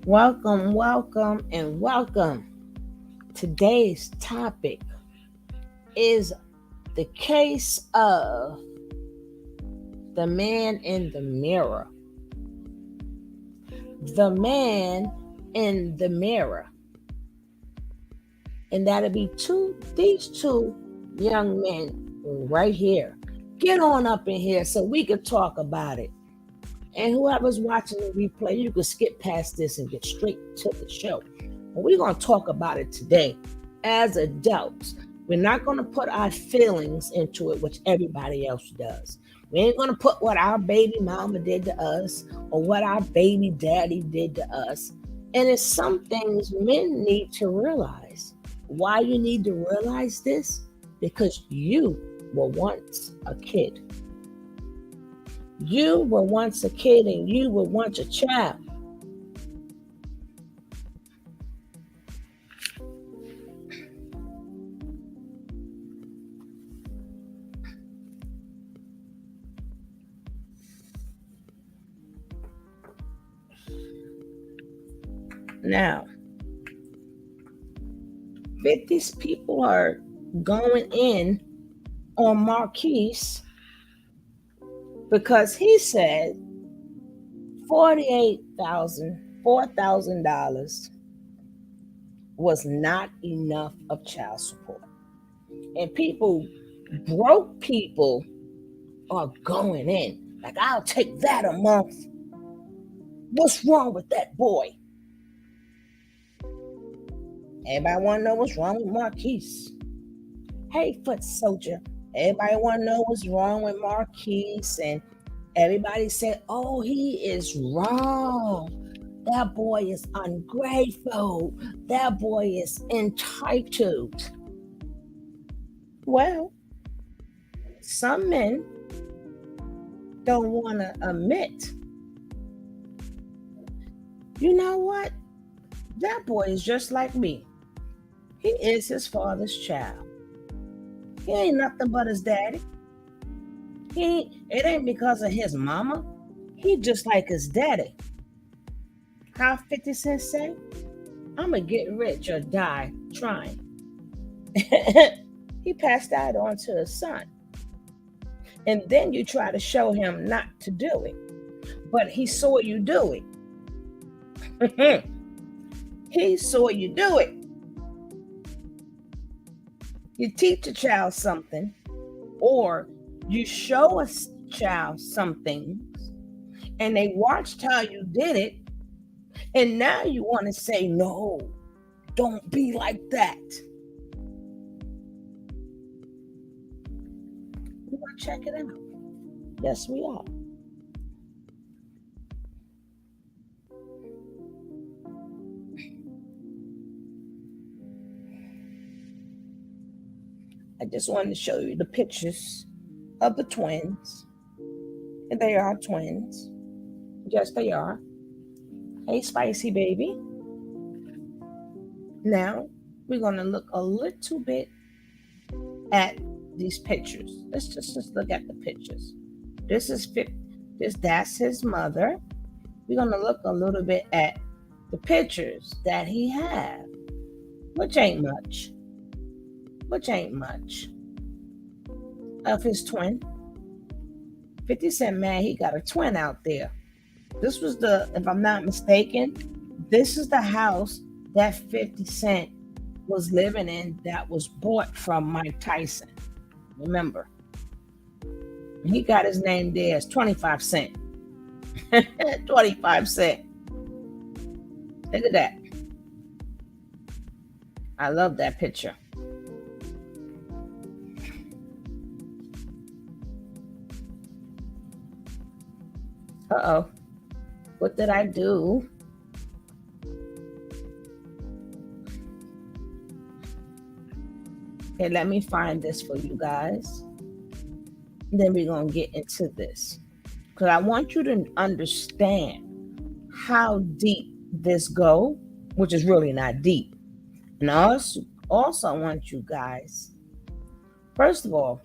Welcome, welcome, and welcome. Today's topic is the case of the man in the mirror. The man in the mirror. And that'll be these two young men right here. Get on up in here so we could talk about it. And whoever's watching the replay, you can skip past this and get straight to the show. We're going to talk about it today as adults. We're not going to put our feelings into it, which everybody else does. We ain't going to put what our baby mama did to us or what our baby daddy did to us. And it's some things men need to realize. Why you need to realize this? Because you were once a kid. You were once a kid and you were once a child. Now, 50 people are going in on Marquise because he said $4,000 was not enough of child support. And broke people are going in. Like, I'll take that a month. What's wrong with that boy? Everybody want to know what's wrong with Marquise. Hey, foot soldier. Everybody want to know what's wrong with Marquise. And everybody said, oh, he is wrong. That boy is ungrateful. That boy is entitled. Well, some men don't want to admit, you know what? That boy is just like me. He is his father's child. He ain't nothing but his daddy. It ain't because of his mama. He just like his daddy. How 50 Cent say? I'ma get rich or die trying. He passed that on to his son. And then you try to show him not to do it. But he saw you do it. He saw you do it. You teach a child something, or you show a child something, and they watched how you did it, and now you want to say, no, don't be like that. We want to check it out. Yes, we are. I just wanted to show you the pictures of the twins. And they are twins. Yes, they are. Hey, Spicy Baby. Now, we're going to look a little bit at these pictures. Let's just look at the pictures. That's his mother. We're going to look a little bit at the pictures that he had, which ain't much. Of his twin. 50 Cent, man, he got a twin out there. This was if I'm not mistaken, this is the house that 50 Cent was living in that was bought from Mike Tyson. Remember? He got his name there as 25 Cent. 25 Cent. Look at that. I love that picture. Uh-oh. What did I do? Okay, let me find this for you guys. And then we're going to get into this. Because I want you to understand how deep this go, which is really not deep. And I also want you guys, first of all,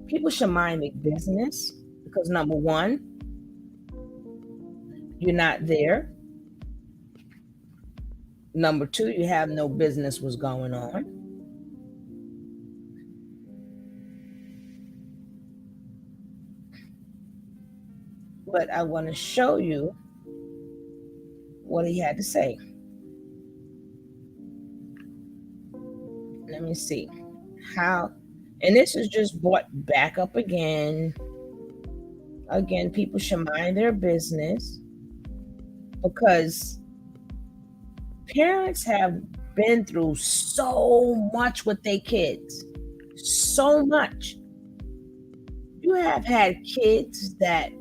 people should mind their business. Because number one, you're not there. Number two, you have no business what's going on. But I want to show you what he had to say. Let me see how, and this is just brought back up again. Again, people should mind their business because parents have been through so much with their kids. So much. You have had kids that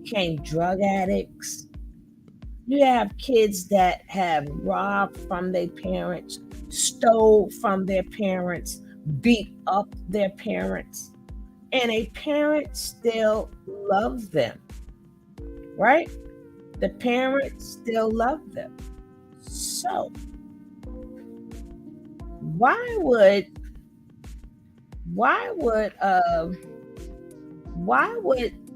became drug addicts. You have kids that have robbed from their parents, stole from their parents, beat up their parents, and a parent still loves them, right? The parents still love them. So, why would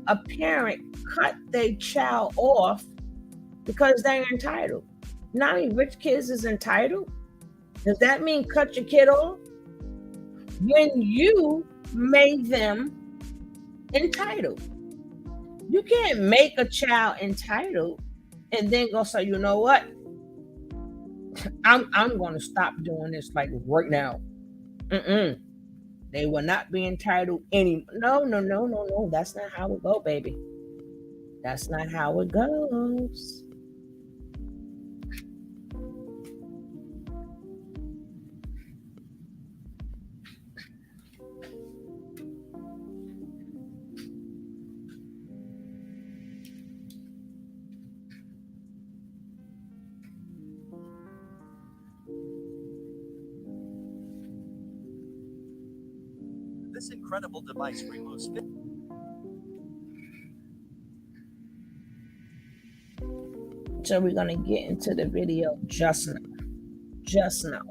a parent cut their child off because they're entitled? Not only rich kids is entitled. Does that mean cut your kid off? When you made them entitled. You can't make a child entitled and then go say, you know what? I'm going to stop doing this like right now. They will not be entitled any. No. That's not how it go, baby. That's not how it goes. This incredible device removes. So we're gonna get into the video just now. Just now.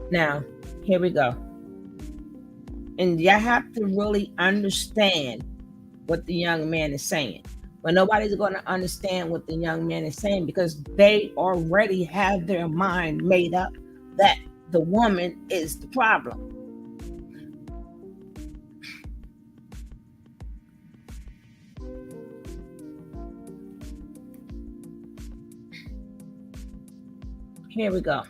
Now, here we go. And you have to really understand what the young man is saying. But nobody's going to understand what the young man is saying because they already have their mind made up that the woman is the problem. Here we go.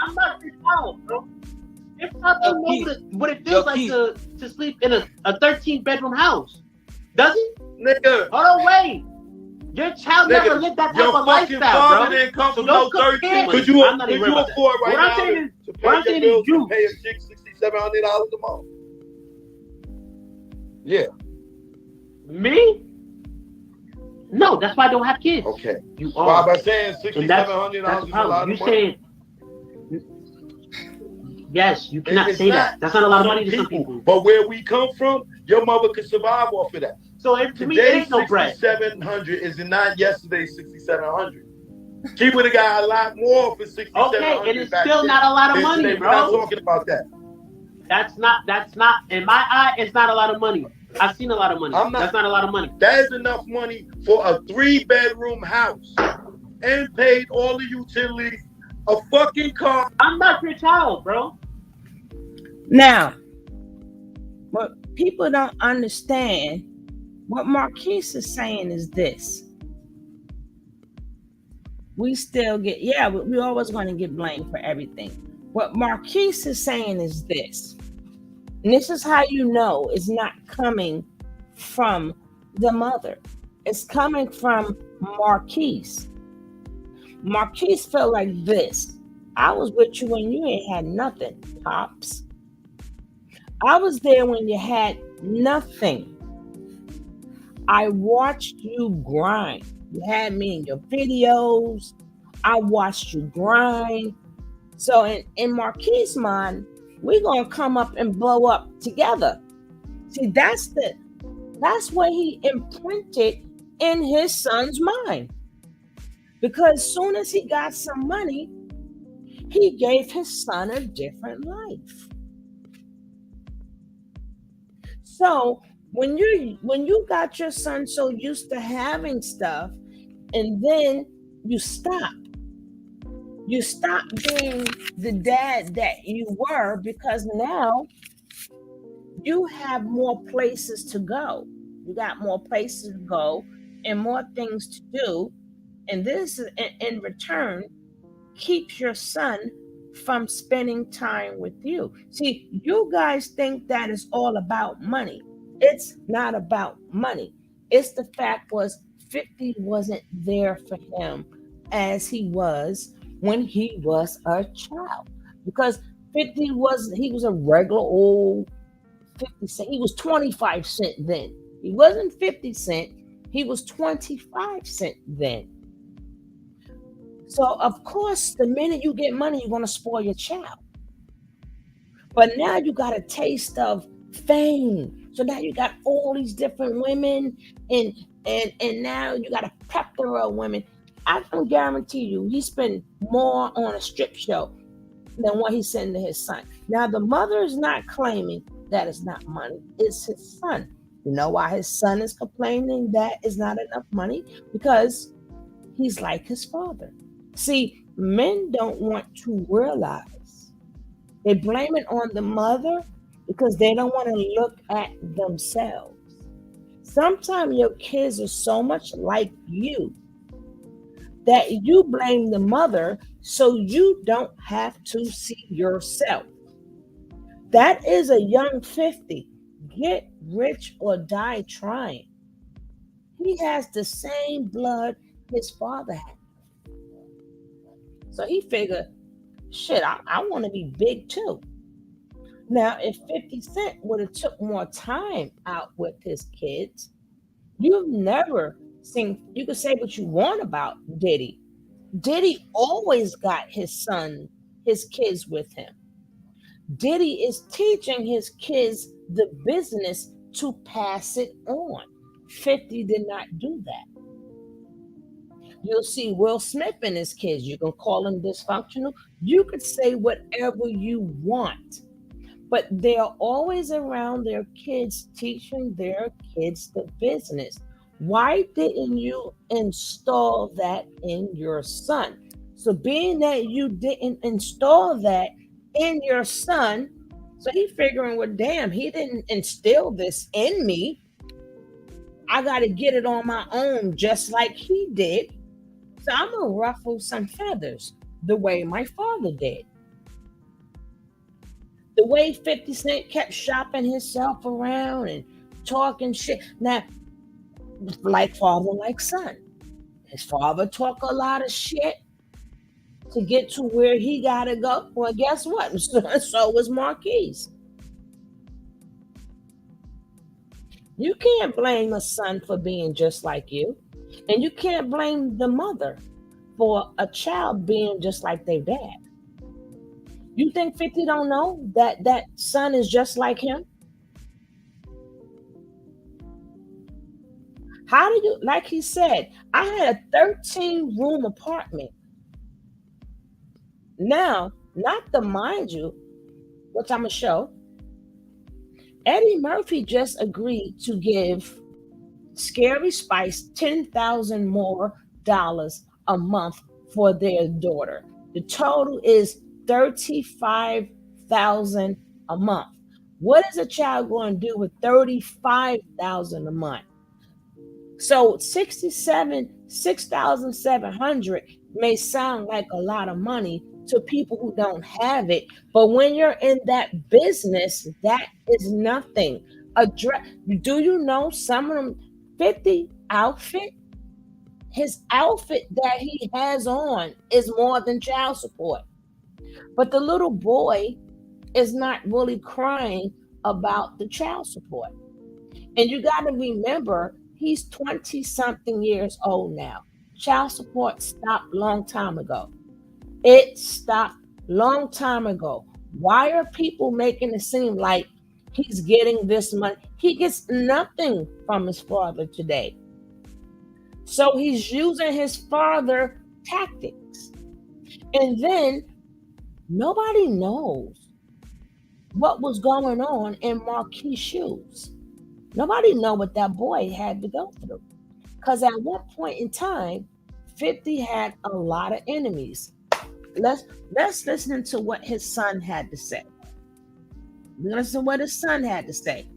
I'm not your child, bro. Your child don't know what it feels like to sleep in a 13-bedroom house. Does it? Nigga. Hold on, wait. Your child never lived that type of lifestyle, bro. Didn't come So from don't no compare. Could you I'm not even worried about afford that. right What I'm saying is you pay a chick $6,700 a month? Yeah. Me? No, that's why I don't have kids. Okay. You Why are. by saying $6,700 is a lot You of money? saying yes, you cannot say that. That's not a lot of money to some people. But where we come from, your mother could survive off of that. So to me, it ain't no bread. $6,700 is not yesterday's $6,700. She would have got a lot more for $6,700. Okay, and it's still not a lot of money, bro. We're not talking about that. That's not, in my eye, it's not a lot of money. I've seen a lot of money. That's not a lot of money. That is enough money for a 3-bedroom house and paid all the utilities, a fucking car. I'm not your child, bro. Now, what people don't understand, what Marquise is saying is this. We still get, we're always going to get blamed for everything. What Marquise is saying is this. And this is how you know it's not coming from the mother. It's coming from Marquise. Marquise felt like this. I was with you when you ain't had nothing, Pops. I was there when you had nothing. I watched you grind. You had me in your videos. I watched you grind. So in Marquise' mind, we're going to come up and blow up together. See, that's what he imprinted in his son's mind. Because soon as he got some money, he gave his son a different life. So when you got your son so used to having stuff, and then you stop, you stop being the dad that you were, because now you have more places to go. You got more places to go and more things to do. And this, in return, keeps your son from spending time with you. See, you guys think that it's all about money. It's not about money. It's the fact was 50 wasn't there for him as he was when he was a child. Because 50 was he was a regular old 50 cent. He was 25 cent then. He wasn't 50 cent. He was 25 cent then. So of course, the minute you get money, you're gonna spoil your child. But now you got a taste of fame. So now you got all these different women, and now you got a plethora of women. I can guarantee you, he spent more on a strip show than what he's sending to his son. Now the mother is not claiming that it's not money; it's his son. You know why his son is complaining that it's not enough money? Because he's like his father. See, men don't want to realize they blame it on the mother because they don't want to look at themselves. Sometimes your kids are so much like you that you blame the mother so you don't have to see yourself. That is a young 50. Get rich or die trying. He has the same blood his father had. So he figured, shit, I want to be big too. Now, if 50 Cent would have took more time out with his kids, you've never seen, you can say what you want about Diddy. Diddy always got his kids with him. Diddy is teaching his kids the business to pass it on. 50 did not do that. You'll see Will Smith and his kids. You can call them dysfunctional. You could say whatever you want, but they're always around their kids, teaching their kids the business. Why didn't you install that in your son? So, being that you didn't install that in your son, so he figuring, well, damn, he didn't instill this in me. I got to get it on my own, just like he did. So I'm gonna ruffle some feathers the way my father did. The way 50 Cent kept shopping himself around and talking shit. Now, like father, like son. His father talked a lot of shit to get to where he gotta go. Well, guess what? So was Marquise. You can't blame a son for being just like you. And you can't blame the mother for a child being just like their dad. You think 50 don't know that that son is just like him? How do you, like he said, I had a 13-room apartment. Now, not to mind you, which I'm going to show, Eddie Murphy just agreed to give Scary Spice 10,000 more dollars a month for their daughter. The total is 35,000 a month. What is a child going to do with 35,000 a month? So 6,700 may sound like a lot of money to people who don't have it, but when you're in that business, that is nothing. Do you know some of them 50 outfit? His outfit that he has on is more than child support. But the little boy is not really crying about the child support. And you got to remember, he's 20 something years old now. Child support stopped long time ago. It stopped long time ago. Why are people making it seem like He's getting this money. He gets nothing from his father today. So he's using his father tactics. And then nobody knows what was going on in Marquis' shoes. Nobody know what that boy had to go through. Because at one point in time, 50 had a lot of enemies. Let's listen to what his son had to say. Listen to what his son had to say.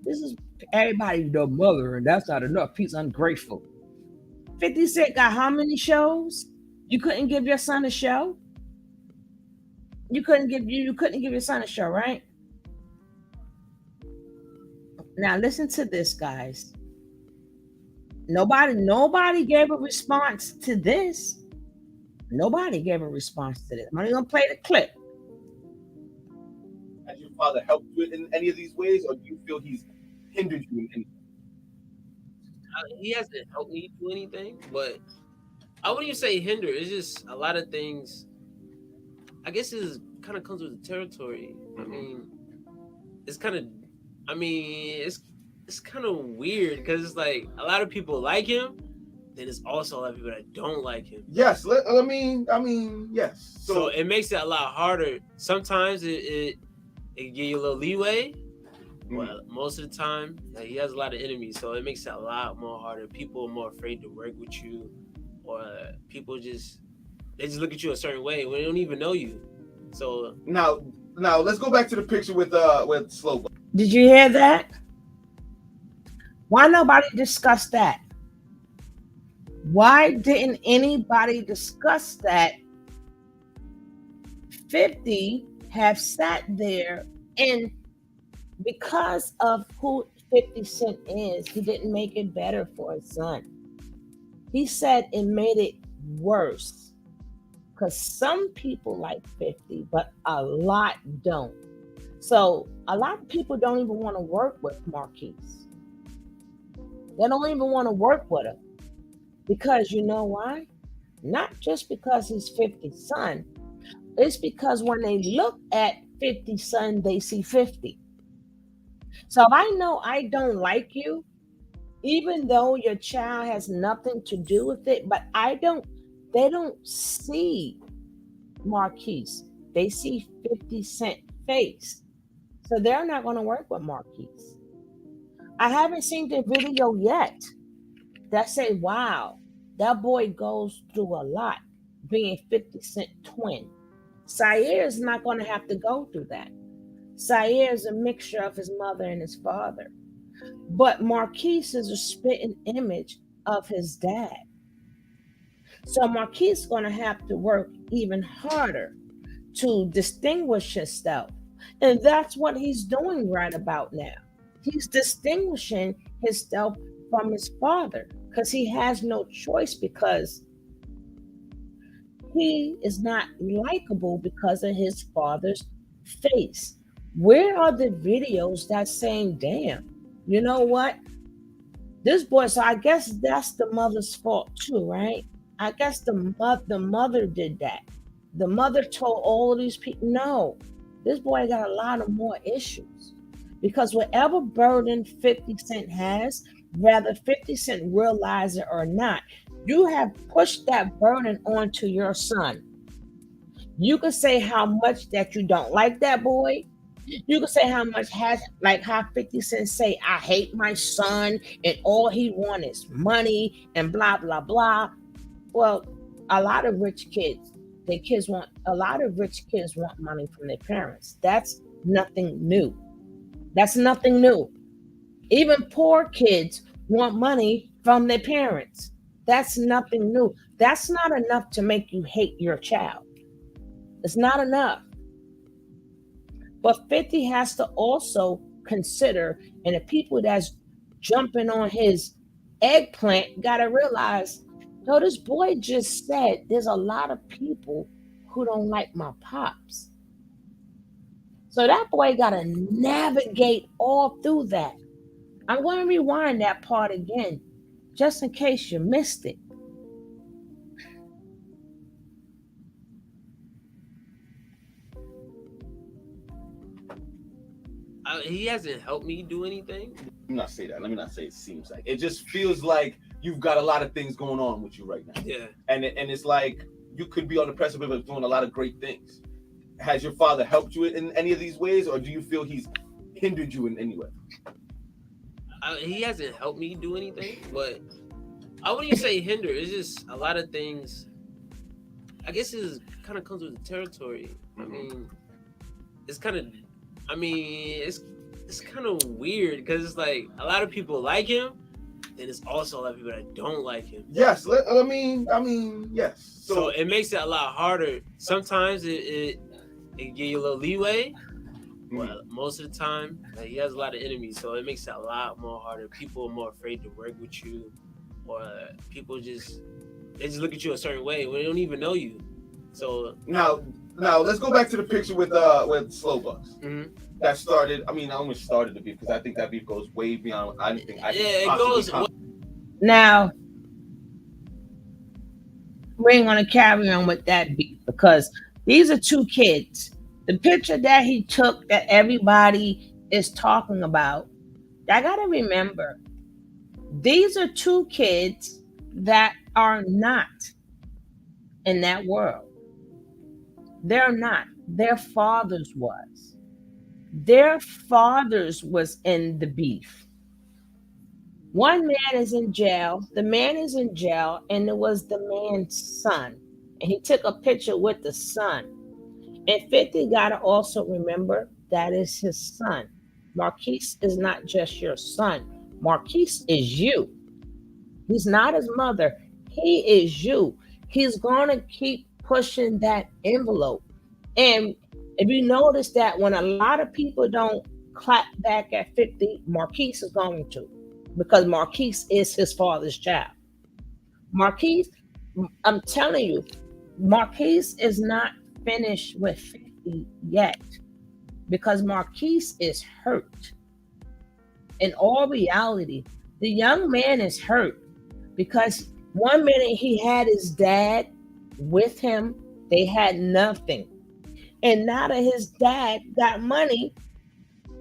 This is everybody the mother, and that's not enough. He's ungrateful. 50 Cent got how many shows? You couldn't give your son a show? You couldn't give your son a show, right? Now listen to this, guys. Nobody gave a response to this. Nobody gave a response to this. I'm only gonna play the clip. Has your father helped you in any of these ways, or do you feel he's hindered you in any? He hasn't helped me do anything, but I wouldn't even say hinder. It's just a lot of things. I guess it kind of comes with the territory. I mean, it's kind of. I mean, it's kind of weird because it's like a lot of people like him. Then it's also a lot of people that don't like him. Yes, I mean, yes. So it makes it a lot harder. Sometimes it give you a little leeway. Well, most of the time, like, he has a lot of enemies, so it makes it a lot more harder. People are more afraid to work with you, or people just look at you a certain way when they don't even know you. So now let's go back to the picture with Slow. Did you hear that? Why nobody discussed that? Why didn't anybody discuss that? 50 have sat there, and because of who 50 Cent is, he didn't make it better for his son. He said it made it worse because some people like 50, but a lot don't. So a lot of people don't even want to work with Marquise. They don't even want to work with him. Because you know why? Not just because he's 50's son. It's because when they look at 50's son, they see 50. So if I know I don't like you, even though your child has nothing to do with it, but they don't see Marquise. They see 50 Cent face. So they're not going to work with Marquise. I haven't seen the video yet that say, wow, that boy goes through a lot being 50 Cent twin. Syer is not going to have to go through that. Syer is a mixture of his mother and his father. But Marquise is a spitting image of his dad. So Marquise is going to have to work even harder to distinguish himself. And that's what he's doing right about now. He's distinguishing himself from his father because he has no choice, because he is not likable because of his father's face. Where are the videos that's saying, damn, you know what? This boy, so I guess that's the mother's fault too, right? I guess the mother did that. The mother told all of these people, no, this boy got a lot of more issues. Because whatever burden 50 Cent has, whether 50 Cent realize it or not, you have pushed that burden onto your son. You can say how much that you don't like that boy. You can say how much like how 50 Cent say, I hate my son and all he wants is money and blah, blah, blah. Well, a lot of rich kids want money from their parents. That's nothing new. That's nothing new. Even poor kids want money from their parents. That's nothing new. That's not enough to make you hate your child. It's not enough. But 50 has to also consider, and the people that's jumping on his eggplant got to realize, no, this boy just said there's a lot of people who don't like my pops. So that boy got to navigate all through that. I'm going to rewind that part again, just in case you missed it. He hasn't helped me do anything. Let me not say that. Let me not say it seems like. It just feels like you've got a lot of things going on with you right now. Yeah. And it's like you could be on the precipice of doing a lot of great things. Has your father helped you in any of these ways, or do you feel he's hindered you in any way? He hasn't helped me do anything, but I wouldn't even say hinder. It's just a lot of things. I guess it kind of comes with the territory. I mean, it's kind of. I mean, it's kind of weird because it's like a lot of people like him, and it's also a lot of people that don't like him. Yes, I mean, yes. So it makes it a lot harder. Sometimes it give you a little leeway. Well, most of the time, he has a lot of enemies, so it makes it a lot more harder. People are more afraid to work with you, or people just look at you a certain way when they don't even know you. So now let's go back to the picture with Slow Bucks. Mm-hmm. That started. I mean, I almost started the beef because I think that beef goes way beyond anything. It goes. Now, we ain't gonna carry on with that beef because these are two kids. The picture that he took that everybody is talking about, I gotta remember, these are two kids that are not in that world. They're not. Their fathers was. Their fathers was in the beef. One man is in jail. The man is in jail, and it was the man's son. And he took a picture with the son. And 50 got to also remember that is his son. Marquise is not just your son. Marquise is you. He's not his mother. He is you. He's going to keep pushing that envelope. And if you notice that when a lot of people don't clap back at 50, Marquise is going to. Because Marquise is his father's child. Marquise, I'm telling you, Marquise is not finished with 50 yet because Marquise is hurt. In all reality, the young man is hurt because one minute he had his dad with him, they had nothing. And now that his dad got money,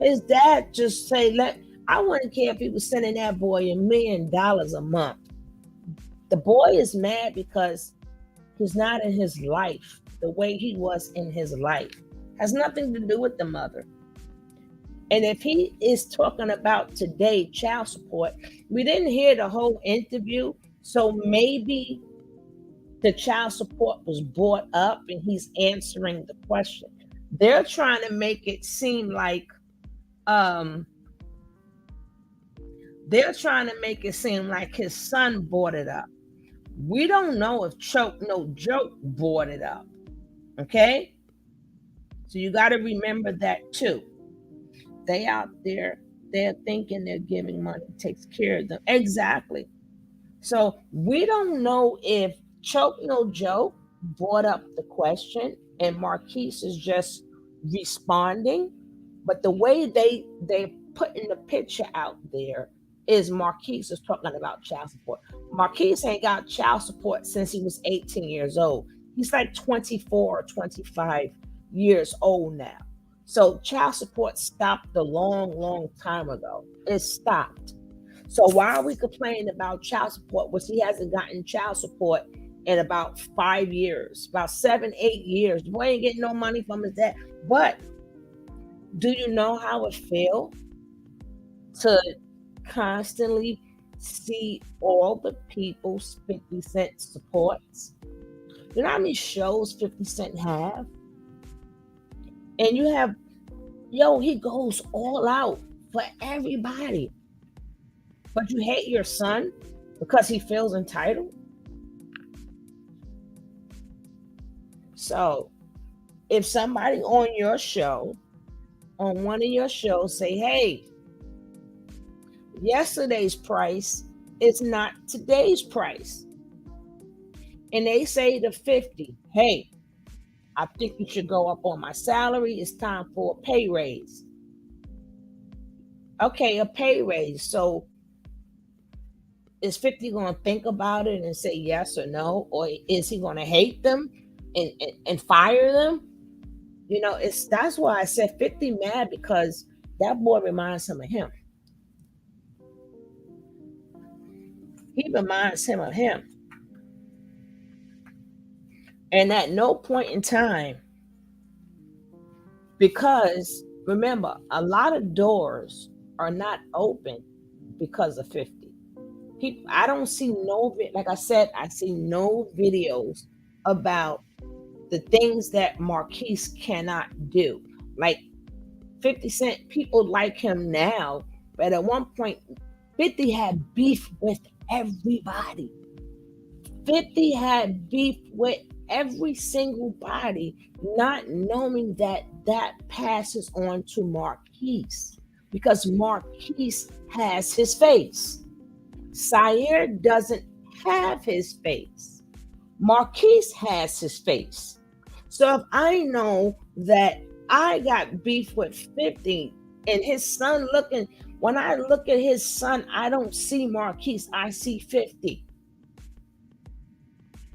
his dad just say, I wouldn't care if he was sending that boy $1 million a month. The boy is mad because he's not in his life the way he was in his life. Has nothing to do with the mother. And if he is talking about today child support, we didn't hear the whole interview, so maybe the child support was brought up and he's answering the question. They're trying to make it seem like his son brought it up. We don't know if Choke No Joke brought it up. Okay? So you got to remember that too. They out there, they're thinking they're giving money, takes care of them. Exactly. So we don't know if Choke No Joke brought up the question and Marquise is just responding. But the way they putting the picture out there is Marquise is talking about child support. Marquise ain't got child support since he was 18 years old. He's like 24 or 25 years old now. So child support stopped a long time ago. It stopped. So why are we complaining about child support? Well, he hasn't gotten child support in about 5 years, about 7, 8 years. The boy ain't getting no money from his dad. But do you know how it feels to constantly see all the people's 50 Cent supports? You know how many shows 50 Cent have? And you have, he goes all out for everybody. But you hate your son because he feels entitled? So, if somebody on your show, on one of your shows, say, hey, yesterday's price is not today's price. And they say to 50, hey, I think you should go up on my salary. It's time for a pay raise. Okay, a pay raise. So is 50 going to think about it and say yes or no? Or is he going to hate them and fire them? That's why I said 50 mad because That boy reminds him of him. He reminds him of him. And at no point in time, because remember, a lot of doors are not open because of 50. People, I don't see like I said, I see no videos about the things that Marquise cannot do. Like 50 Cent, people like him now, but at one point, 50 had beef with everybody. 50 had beef with every single body, not knowing that that passes on to Marquise because Marquise has his face. Sire doesn't have his face. Marquise has his face. So if I know that I got beef with 50 and his son looking, when I look at his son, I don't see Marquise, I see 50.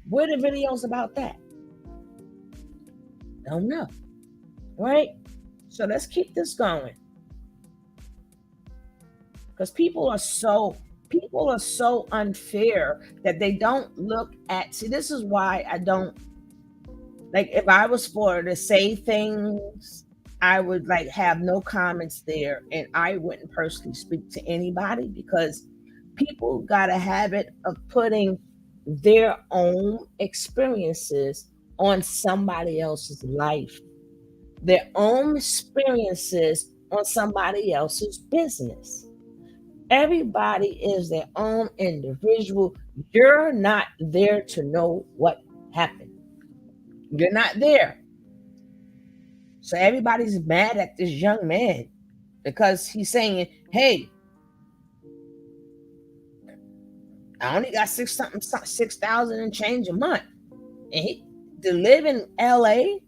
Where are the videos about that? Don't know. Right? So let's keep this going. Because people are so unfair that they don't look at, see, this is why I don't, like, if I was for to say things, I would like have no comments there and I wouldn't personally speak to anybody because people got a habit of putting their own experiences on somebody else's life, their own experiences on somebody else's business. Everybody is their own individual. You're not there to know what happened. You're not there. So everybody's mad at this young man because he's saying, hey, I only got 6,000 and change a month. And to live in LA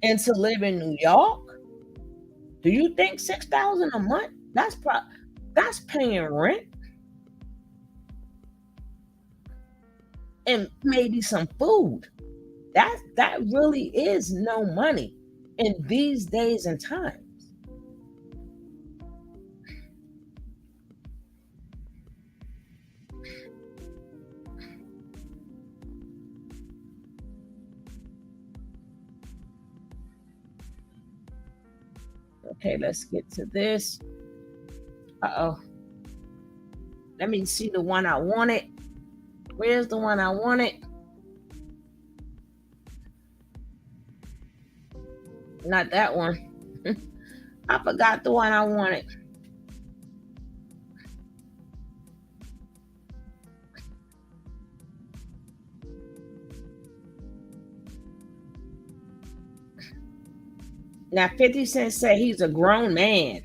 and to live in New York, do you think 6,000 a month? That's paying rent and maybe some food. That really is no money in these days and times. Okay, let's get to this. Uh-oh. Let me see the one I wanted. Where's the one I wanted? Not that one. I forgot the one I wanted. Now 50 Cent said he's a grown man.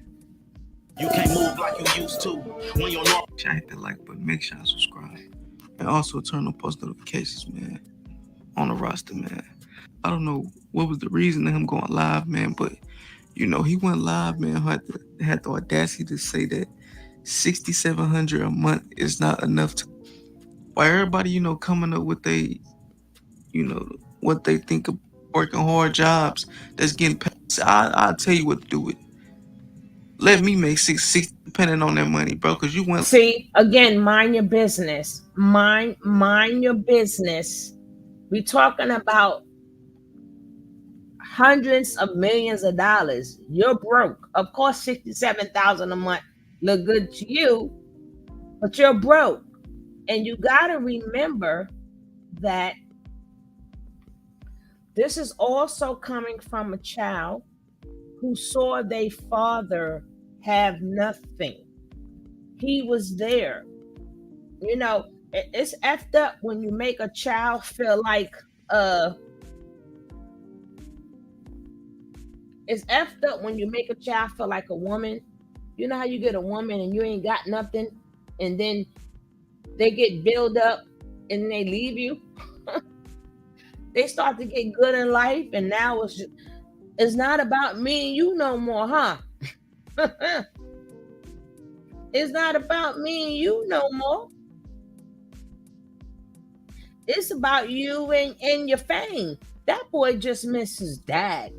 You can't move like you used to when you're not. Hit the like button, make sure I subscribe. And also turn on post notifications, man. On the roster, man. I don't know what was the reason of him going live, man, but you know, he went live, man, had the audacity to say that $6,700 a month is not enough to, why everybody, you know, coming up with what they think of working hard jobs that's getting paid. I'll tell you what to do with it. Let me make $660 depending on that money, bro, because you went. See, again, mind your business. Mind your business. We're talking about hundreds of millions of dollars. You're broke. Of course, 67,000 a month look good to you, but you're broke. And you got to remember that this is also coming from a child who saw their father have nothing. He was there. You know, it's effed up when you make a child feel like it's effed up when you make a child feel like a woman. You know how you get a woman and you ain't got nothing, and then they get built up and they leave you. They start to get good in life, and now it's not about me and you no more, huh? It's not about me and you no more. It's about you and your fame. That boy just missed his dad.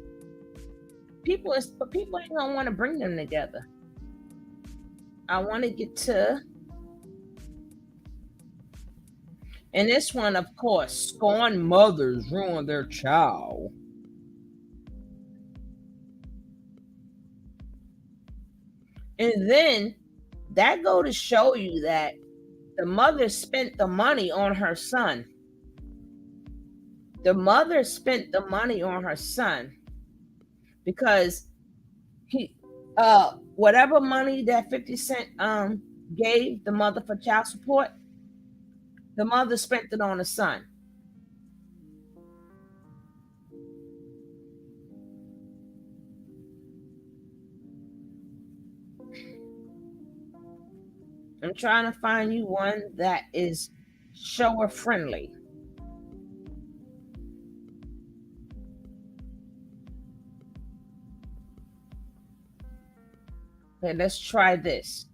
people ain't gonna want to bring them together. I want to get to, and this one, of course, scorned mothers ruin their child. And then that go to show you that the mother spent the money on her son. The mother spent the money on her son because he whatever money that 50 Cent gave the mother for child support, the mother spent it on the son. I'm trying to find you one that is shower friendly. Okay, let's try this.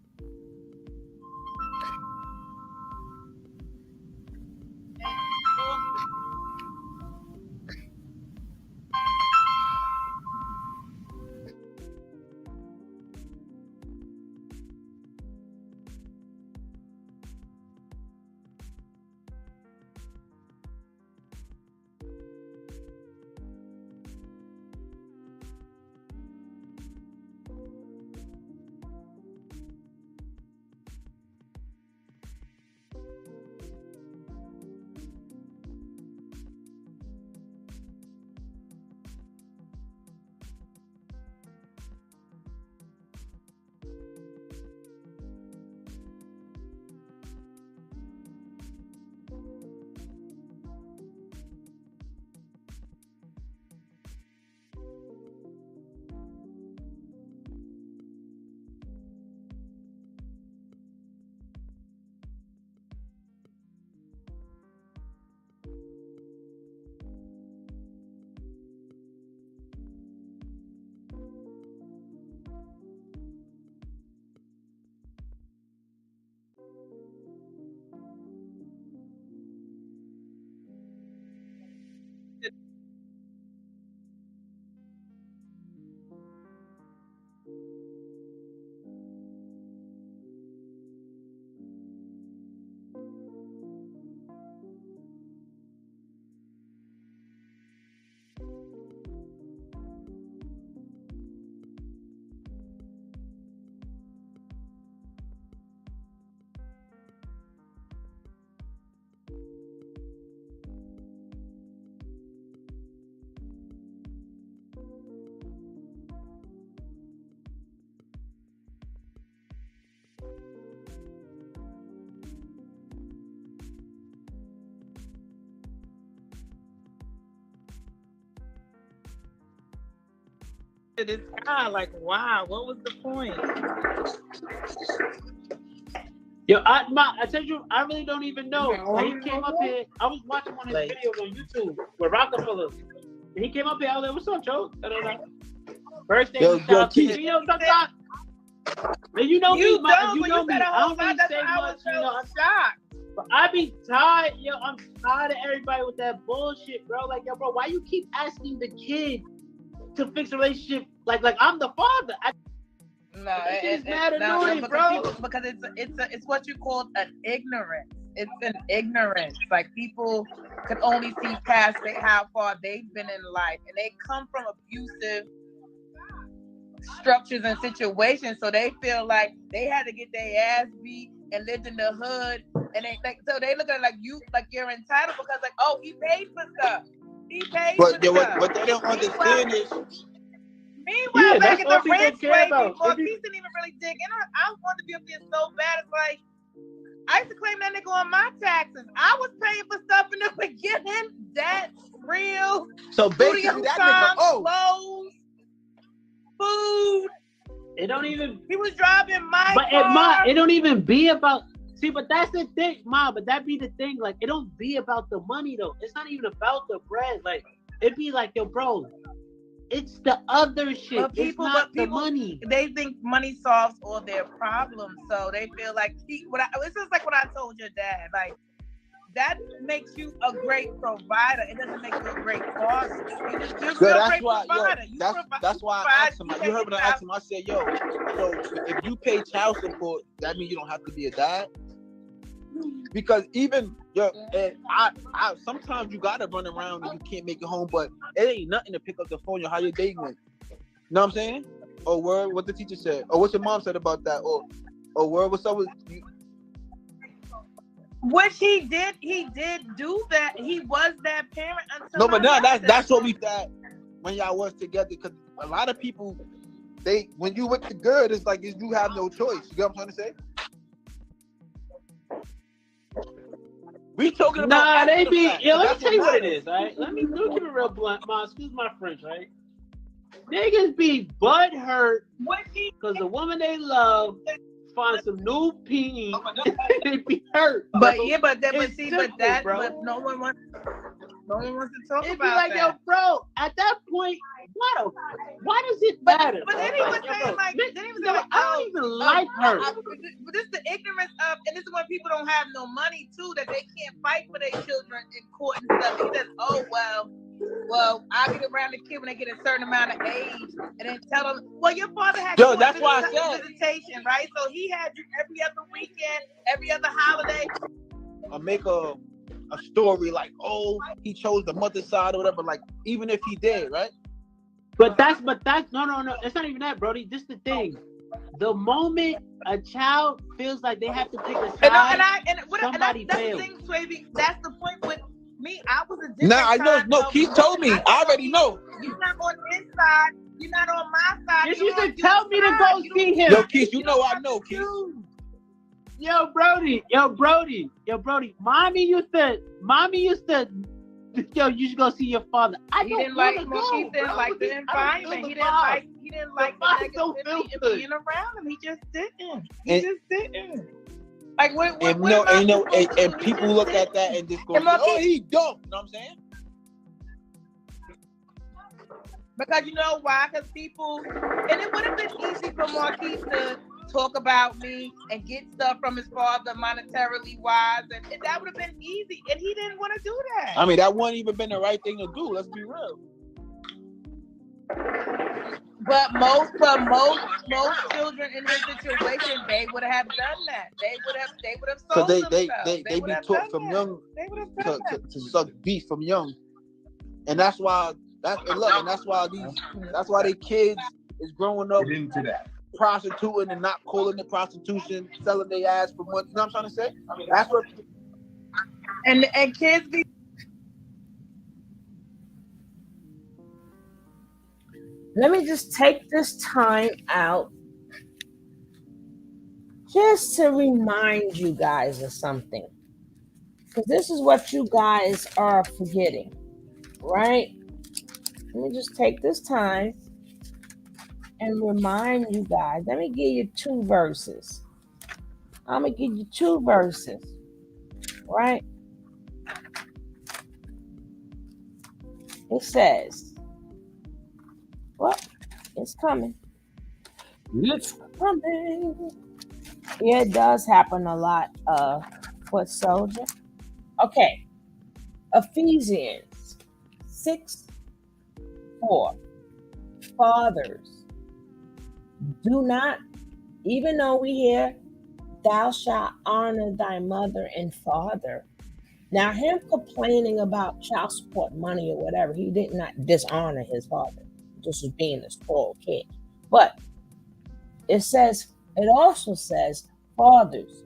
This guy, like, wow, what was the point? Yo, I tell you, I really don't even know. Like, he came up here. I was watching one of his videos on YouTube with Rockefeller. And he came up here. I was like, "What's up, Joe?" I don't know. First thing he shouted, you know, sometimes. And you know me, you know me. I don't really say much. You know, I'm shocked. But I be tired, yo. I'm tired of everybody with that bullshit, bro. Like, yo, bro, why you keep asking the kid to fix a relationship? Like I'm the father. It's mad annoying, bro. Because it's what you call an ignorance. It's an ignorance. Like, people can only see past how far they've been in life, and they come from abusive structures and situations, so they feel like they had to get their ass beat and lived in the hood, and they like, so they look at it like you're entitled because, like, oh, he paid for stuff. He paid for stuff. What they don't understand is, meanwhile, back in the rich way before, peace didn't even really dig in. I wanted to be up there so bad. It's like, I used to claim that nigga on my taxes. I was paying for stuff in the beginning. That's real. So basically, that nigga, clothes, food. It don't even. He was driving my car. But it don't even be about. See, but that's the thing, Ma. But that be the thing. Like, it don't be about the money though. It's not even about the bread. Like, it be like, yo, bro. It's the other shit. It's not the money. They think money solves all their problems, so they feel like it's just like what I told your dad. Like, that makes you a great provider. It doesn't make you a great father. You're Yo, still a that's great why, provider. that's why I asked him. You heard what I asked him? I said, yo, so if you pay child support, that means you don't have to be a dad? Because even and I sometimes you gotta run around and you can't make it home, but it ain't nothing to pick up the phone. How your day went? You know what I'm saying? Or word, what the teacher said, or what your mom said about that, or word, what's up with you? Which he did do that. He was that parent until No, but now that's what we thought when y'all was together. Because a lot of people, when you with the girl, it's like you have no choice. You get what I'm trying to say? We talking about. Nah, they be. Fact, Yo, let me tell you what it matters. is. All right, let me keep it real blunt. Excuse my French, right? Niggas be butt hurt because the woman they love find some new peen. They be hurt. But bro. yeah, but It's simple, bro. but no one wants to talk It'd about be like, that. yo, bro, at that point, why does it matter? But then he was saying like, I don't even like her. But this is the ignorance of, and this is when people don't have no money too, that they can't fight for their children in court and stuff. He says, oh well, I'll get around the kid when they get a certain amount of age, and then tell them, well, your father had that's why I said visitation, right? So he had you every other weekend, every other holiday. Or make a story like, oh, he chose the mother side or whatever. Like, even if he did, right? But that's no. It's not even that, Brody. This is the thing. The moment a child feels like they have to pick a side, somebody fails. That's the thing, Swavy. That's the point with me. I was a different. Nah, I know. No, Keith told me. I already know. You're not on his side. You're not on my side. You used to tell me to go see him. Yo, Keith, you know I know, Keith. Yo, Brody. Mommy used to. Yo, you should go see your father. He didn't like the environment. He didn't like the negativity of being around him. He just didn't. Like what? And people look at that and just go, "Oh, he dumb." You know what I'm saying? Because you know why? Because people, and it would have been easy for Marquise to talk about me and get stuff from his father monetarily wise, and that would have been easy, and he didn't want to do that. I mean, that wouldn't even been the right thing to do. Let's be real. But most children in this situation, they would have done that. They would have sold themselves. They be taught from young to suck beef from young, and that's why that's why they kids is growing up into that. Prostituting and not calling it prostitution, selling their ass for money. You know what I'm trying to say? I mean, that's what. And kids be. Let me just take this time out just to remind you guys of something. Because this is what you guys are forgetting, right? Let me just take this time and remind you guys. Let me give you 2 verses. I'm going to give you 2 verses, right? It says, well, it's coming. It's coming. Yeah, it does happen a lot, foot soldier. Okay. Ephesians 6:4. Fathers, do not, even though we hear, thou shalt honor thy mother and father. Now, him complaining about child support money or whatever, he did not dishonor his father. Just as being a spoiled kid. But it also says, fathers,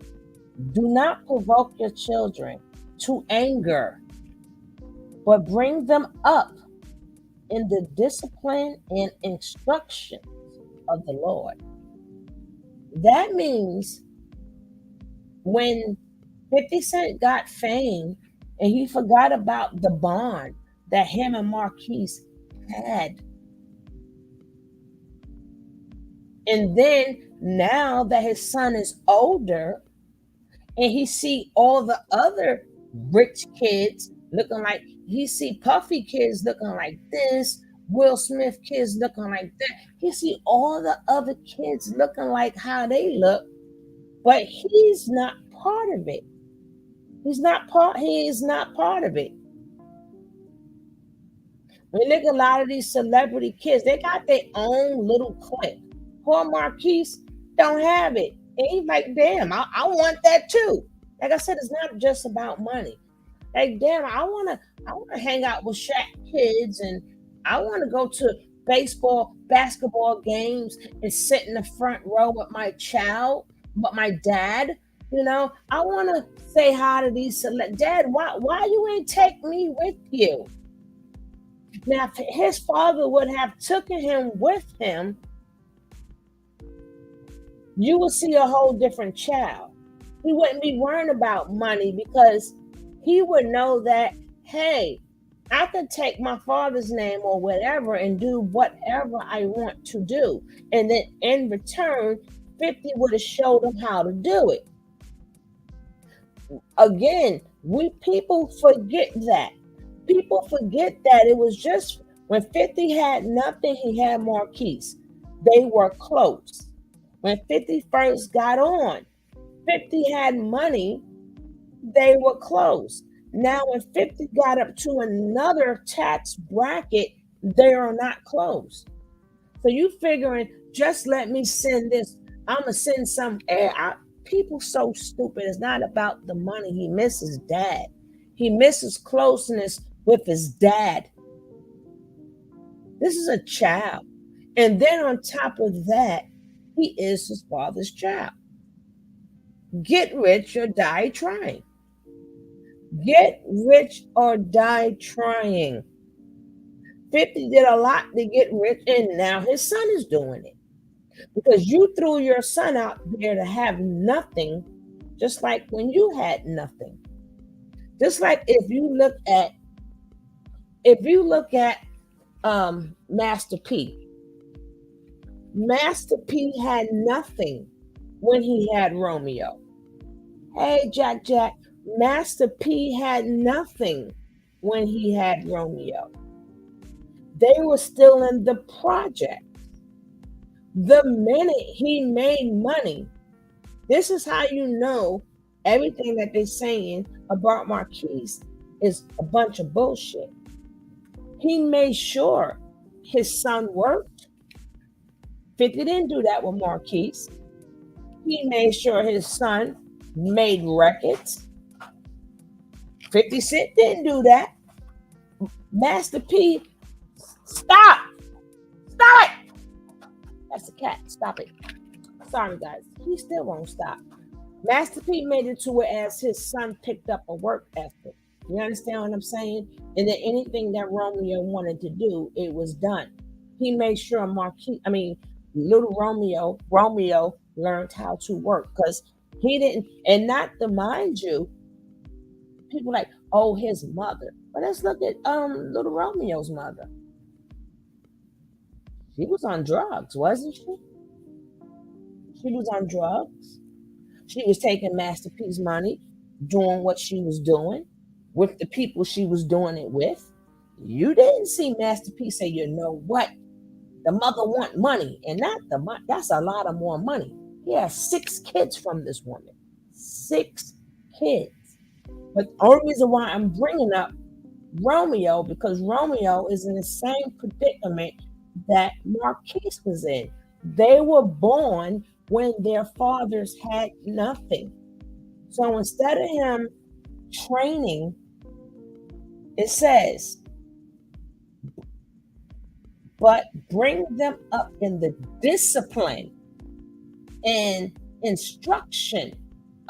do not provoke your children to anger, but bring them up in the discipline and instruction of the Lord. That means when 50 Cent got fame and he forgot about the bond that him and Marquise had. And then now that his son is older and he see all the other rich kids looking like, he see Puffy kids looking like this, Will Smith kids looking like that. He see all the other kids looking like how they look, but he's not part of it. He's not part. He is not part of it. When you look at a lot of these celebrity kids, they got their own little clique. Poor Marquise don't have it. And he's like, damn, I want that too. Like I said, it's not just about money. Like, damn, I wanna hang out with Shaq kids, and I wanna go to baseball, basketball games and sit in the front row with my child, with my dad. You know, I wanna say hi to these Dad, why you ain't take me with you? Now, if his father would have taken him with him, you would see a whole different child. He wouldn't be worrying about money because he would know that, hey, I could take my father's name or whatever and do whatever I want to do. And then in return, 50 would have showed him how to do it. Again, people forget that. People forget that it was just when 50 had nothing, he had Marquise. They were close. When 50 first got on, 50 had money, they were close. Now, when 50 got up to another tax bracket, they are not close. So you figuring, just let me send this. I'm going to send some air. People so stupid. It's not about the money. He misses dad. He misses closeness with his dad. This is a child. And then on top of that, he is his father's child. Get rich or die trying. Get rich or die trying. 50 did a lot to get rich, and now his son is doing it. Because you threw your son out there to have nothing, just like when you had nothing. Just like if you look at Master P. Master P had nothing when he had Romeo. Hey, Jack, Master P had nothing when he had Romeo. They were still in the project. The minute he made money, this is how you know everything that they're saying about Marquise is a bunch of bullshit. He made sure his son worked. 50 didn't do that with Marquise. He made sure his son made records. 50 Cent didn't do that. Master P, stop it. That's the cat. Stop it. Sorry, guys. He still won't stop. Master P made it to where as his son picked up a work ethic. You understand what I'm saying? And then anything that Romeo wanted to do, it was done. He made sure little Romeo learned how to work because he didn't, and not to mind you, people like, oh, his mother. But let's look at little Romeo's mother. She was on drugs, wasn't she? She was on drugs. She was taking Master P's money, doing what she was doing with the people she was doing it with. You didn't see Master P say, you know what? The mother want money, and not the money. That's a lot of more money. He has 6 kids from this woman. 6 kids. But the only reason why I'm bringing up Romeo, because Romeo is in the same predicament that Marquise was in. They were born when their fathers had nothing. So instead of him training, it says, but bring them up in the discipline and instruction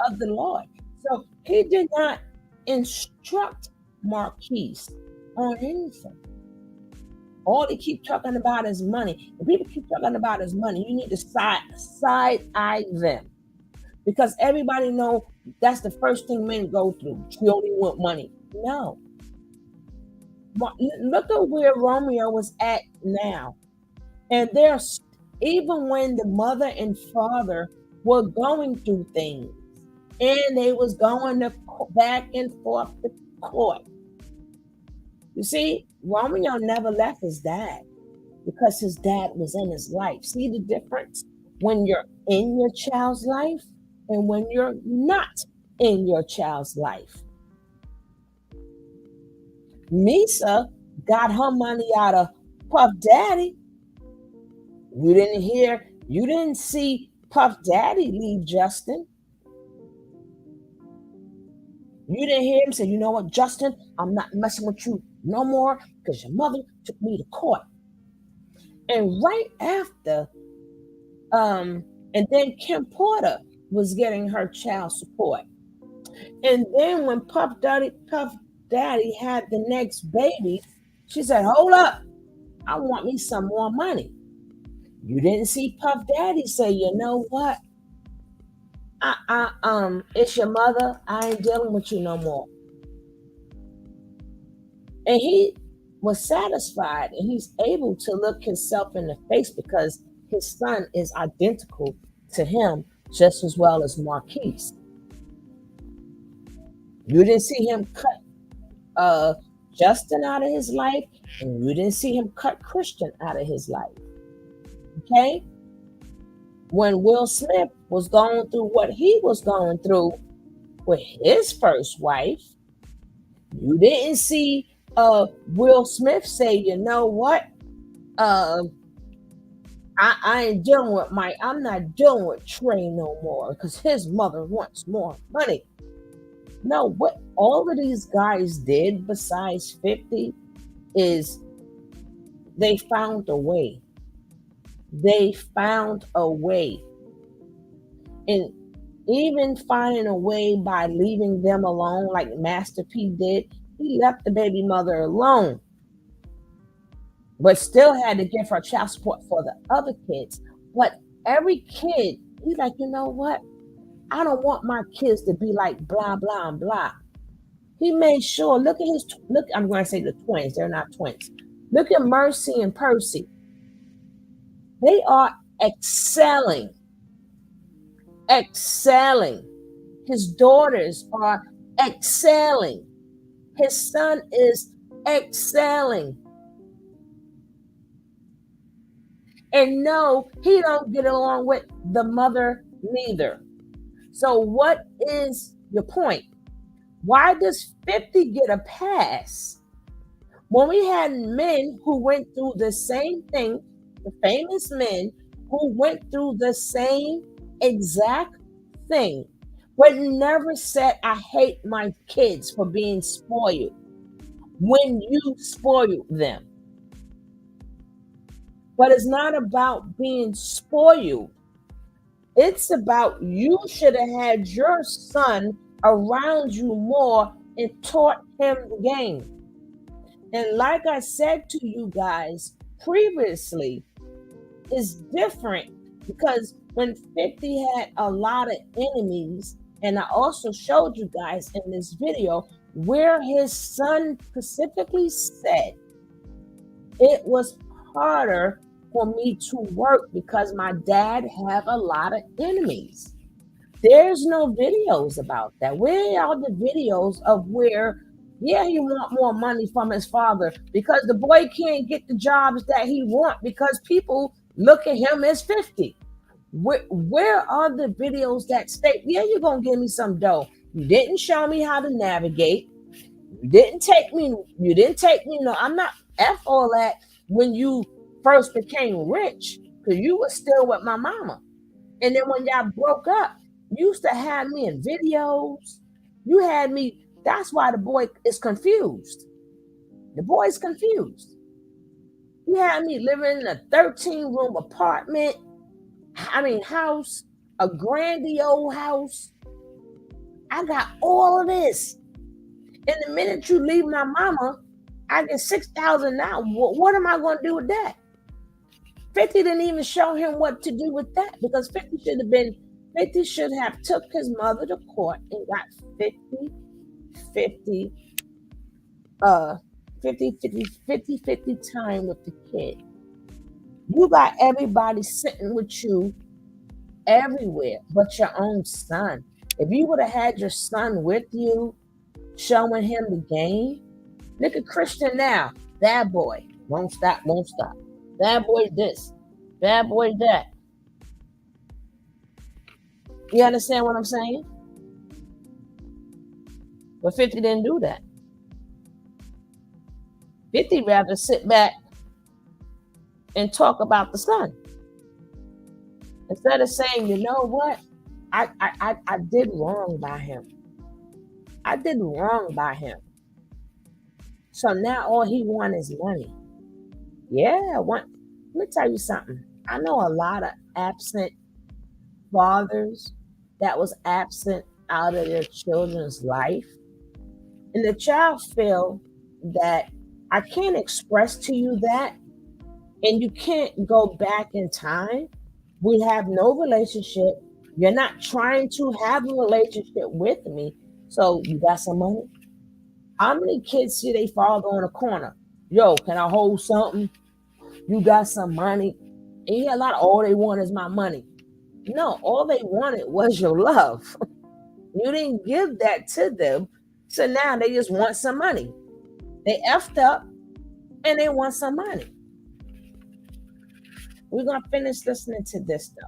of the Lord. So he did not instruct Marquise on anything. All they keep talking about is money. If people keep talking about is money, you need to side-eye them. Because everybody know that's the first thing men go through. You only want money. No. Look at where Romeo was at now. And there's, even when the mother and father were going through things, and they was going back and forth to court. You see, Romeo never left his dad because his dad was in his life. See the difference when you're in your child's life and when you're not in your child's life. Misa got her money out of Puff Daddy. You didn't see Puff Daddy leave Justin. You didn't hear him say, you know what, Justin, I'm not messing with you no more because your mother took me to court. And right after, and then Kim Porter was getting her child support. And then when Puff Daddy had the next baby, she said, hold up, I want me some more money. You didn't see Puff Daddy say, you know what? It's your mother. I ain't dealing with you no more. And he was satisfied, and he's able to look himself in the face because his son is identical to him just as well as Marquise. You didn't see him cut Justin out of his life, and you didn't see him cut Christian out of his life. Okay? When Will Smith was going through what he was going through with his first wife, you didn't see Will Smith say, you know what? I ain't dealing with I'm not dealing with Trey no more because his mother wants more money. No, what all of these guys did besides 50 is they found a way. They found a way. And even finding a way by leaving them alone, like Master P did, he left the baby mother alone, but still had to give her child support for the other kids. But every kid, he's like, you know what? I don't want my kids to be like blah, blah, and blah. He made sure, look, I'm going to say the twins. They're not twins. Look at Mercy and Percy. They are excelling. His daughters are excelling. His son is excelling. And no, he don't get along with the mother neither. So what is your point? Why does 50 get a pass when we had men who went through the same thing, the famous men who went through the same exact thing, but never said, I hate my kids for being spoiled when you spoiled them? But it's not about being spoiled. It's about you should have had your son around you more and taught him the game. And like I said to you guys previously, it's different because when 50 had a lot of enemies, and I also showed you guys in this video where his son specifically said it was harder for me to work because my dad have a lot of enemies. There's no videos about that. Where are the videos of where, yeah, he want more money from his father because the boy can't get the jobs that he want because people look at him as 50. Where are the videos that state, yeah, you're going to give me some dough. You didn't show me how to navigate. You didn't take me, no, I'm not F all that when you first became rich because you were still with my mama. And then when y'all broke up, you used to have me in videos. You had me, that's why the boy is confused. The boy's confused. You had me living in a 13-room apartment, house, a grandiose house. I got all of this. And the minute you leave my mama, I get $6,000 now. What am I going to do with that? 50 didn't even show him what to do with that because 50 should have took his mother to court and got 50 time with the kid. You got everybody sitting with you everywhere but your own son. If you would have had your son with you, showing him the game, look at Christian now. Bad boy. Won't stop. Bad boy this. Bad boy that. You understand what I'm saying? But 50 didn't do that. 50 rather sit back and talk about the son. Instead of saying, you know what? I did wrong by him. I did wrong by him. So now all he wants is money. Yeah, let me tell you something. I know a lot of absent fathers that was absent out of their children's life. And the child feel that I can't express to you that, and you can't go back in time. We have no relationship. You're not trying to have a relationship with me. So you got some money? How many kids see they father on a corner? Yo, can I hold something? You got some money? And you got a lot of, all they want is my money. No, all they wanted was your love. You didn't give that to them. So now they just want some money. They effed up and they want some money. We're going to finish listening to this though.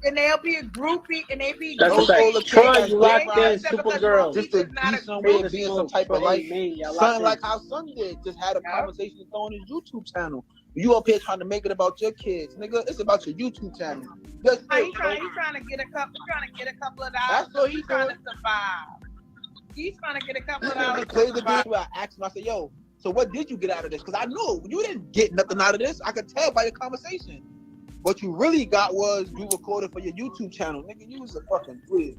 And they'll be a groupie and they be That's like Troy, you locked in Supergirl. Just to be somewhere, being some type of life. Something like how Son did, just had a conversation on his YouTube channel. You up here trying to make it about your kids, nigga. It's about your YouTube channel. He's trying to get a couple of dollars. That's what he's trying to survive. He's trying to get a couple of dollars. Play the game where I asked him, I said, yo, so what did you get out of this? Because I know you didn't get nothing out of this. I could tell by your conversation. What you really got was you recorded for your YouTube channel. Nigga, you was a fucking twig.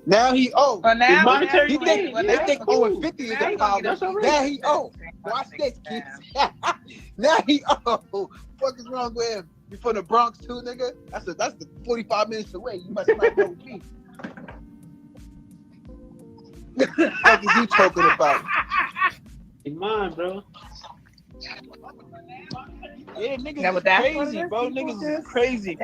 Now he owe. But now they think owing 50 is a problem. Now he owe. Watch this, kids. Now he owe. What is wrong with him? You from the Bronx too, nigga? That's the 45 minutes away. You must not know me. What is you talking about? Come on, bro. Yeah, niggas is crazy, bro. Niggas is crazy.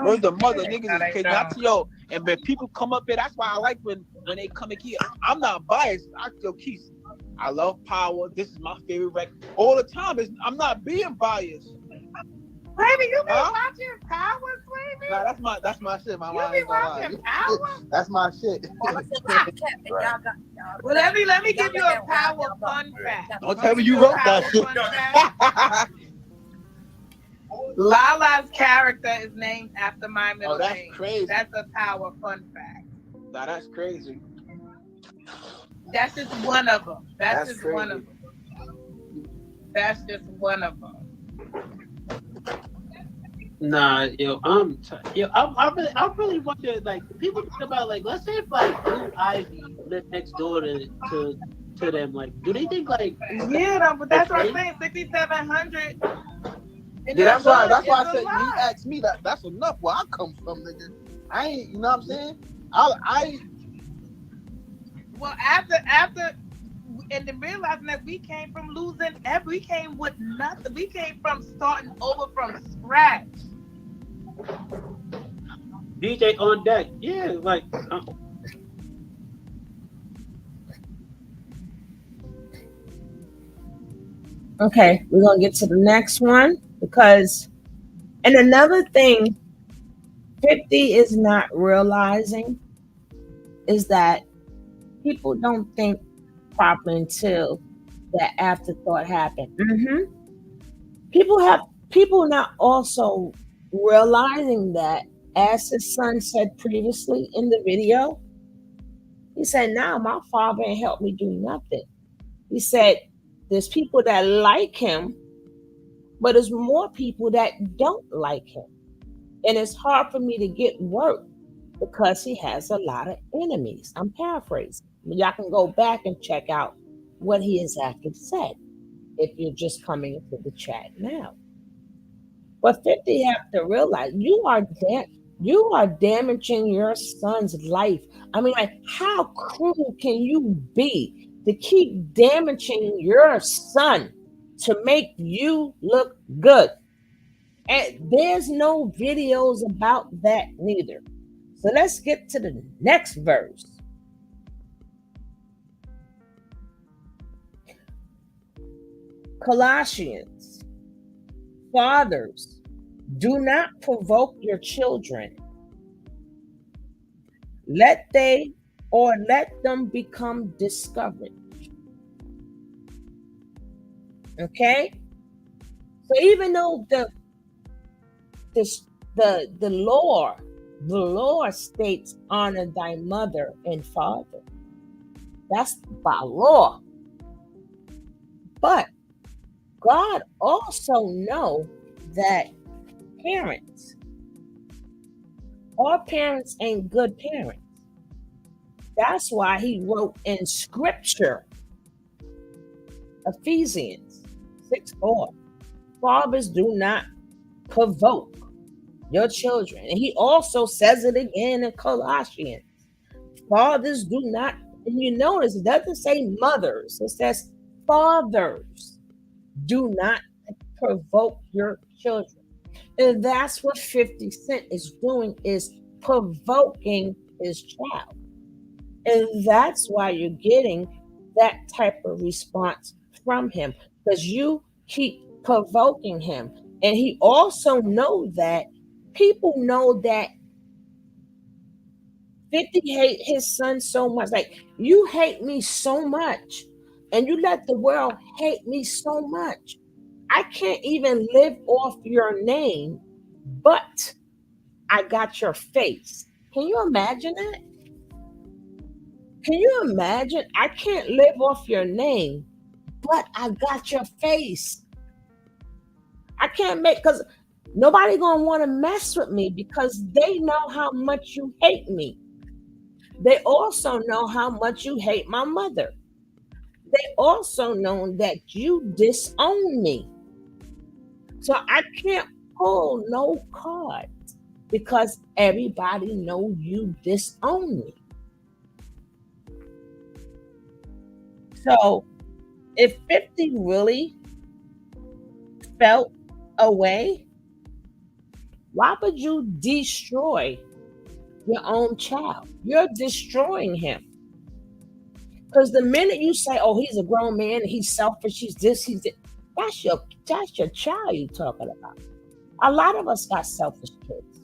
Where's the mother? Niggas is crazy. Yo, and when people come up here, that's why I like when they come in here. I'm not biased. I feel Keith. I love Power. This is my favorite record. All the time. I'm not being biased. Baby, you be watching Power, baby? Nah, that's my shit. My you be watching Power? That's my shit. Well, let me give you a Power fun fact. Don't tell me you wrote that shit. Lala's character is named after my middle name. That's crazy. That's a Power fun fact. Nah, that's crazy. That's just one of them. That's just crazy. one of them. That's just one of them. Nah, I really wonder, like, people think about, like, let's say if, like, Blue Ivy lived next door to them, like, do they think, like... Yeah, but that's what I'm saying, 6,700... Yeah, that's why I said, you asked me that's enough where I come from, nigga. I ain't, you know what I'm saying? Well, after, and then realizing that we came from losing, we came with nothing. We came from starting over from scratch. DJ on deck, yeah, like. Okay, we're gonna get to the next one because, and another thing, 50 is not realizing is that people don't think properly until that afterthought happened. People not also realizing that, as his son said previously in the video, he said, "Now my father ain't helped me do nothing." He said, "There's people that like him, but there's more people that don't like him, and it's hard for me to get work because he has a lot of enemies." I'm paraphrasing. Y'all can go back and check out what he exactly said if you're just coming into the chat now. But 50 have to realize you are damaging your son's life. I mean, like, how cruel can you be to keep damaging your son to make you look good? And there's no videos about that neither. So let's get to the next verse. Colossians, fathers, do not provoke your children. let them become discovered. Okay? So even though the law states honor thy mother and father. That's by law. But God also know that parents, all parents ain't good parents. That's why he wrote in scripture, Ephesians 6:4, fathers, do not provoke your children. And he also says it again in Colossians. Fathers, do not, and you notice it doesn't say mothers, it says fathers, do not provoke your children. And that's what 50 Cent is doing, is provoking his child. And that's why you're getting that type of response from him, because you keep provoking him. And he also knows that people know that 50 hate his son so much. Like, you hate me so much, and you let the world hate me so much. I can't even live off your name, but I got your face. Can you imagine that? Can you imagine? I can't live off your name, but I got your face. I can't make, because nobody gonna want to mess with me because they know how much you hate me. They also know how much you hate my mother. They also know that you disown me. So I can't pull no cards because everybody know you disown me. So if 50 really felt a way, why would you destroy your own child? You're destroying him. Because the minute you say, "Oh, he's a grown man, and he's selfish, he's this, he's that," that's your child you're talking about. A lot of us got selfish kids.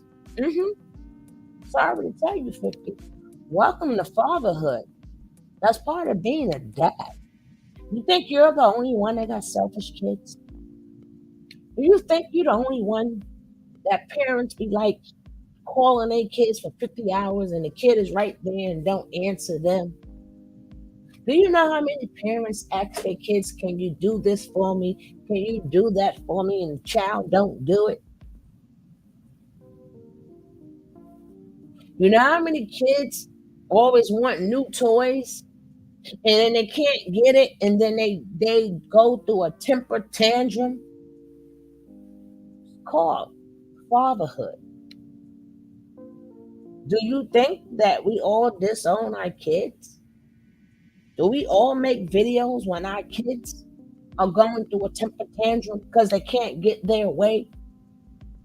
Sorry to tell you, 50. Welcome to fatherhood. That's part of being a dad. You think you're the only one that got selfish kids? Do you think you're the only one that parents be like calling their kids for 50 hours and the kid is right there and don't answer them? Do you know how many parents ask their kids, "Can you do this for me? Can you do that for me?" And the child don't do it? You know how many kids always want new toys and then they can't get it, and then they go through a temper tantrum? It's called fatherhood. Do you think that we all disown our kids? Do we all make videos when our kids are going through a temper tantrum because they can't get their way?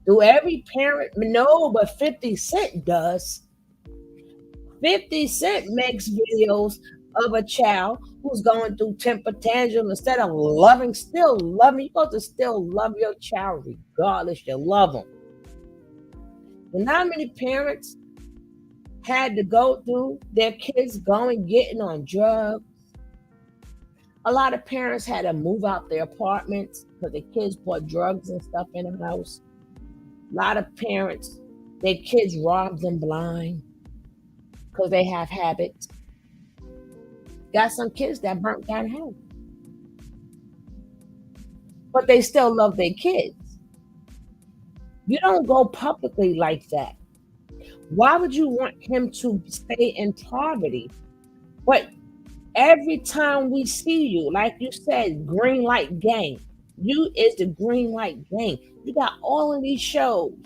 Do every parent? No, but 50 Cent does. 50 Cent makes videos of a child who's going through temper tantrum. Instead of still loving, you're supposed to still love your child regardless. You love them. And how many parents had to go through their kids getting on drugs? A lot of parents had to move out their apartments because their kids bought drugs and stuff in the house. A lot of parents, their kids robbed them blind because they have habits. Got some kids that burnt down home, but they still love their kids. You don't go publicly like that. Why would you want him to stay in poverty? But every time we see you, like you said, green light gang. You is the green light gang. You got all of these shows.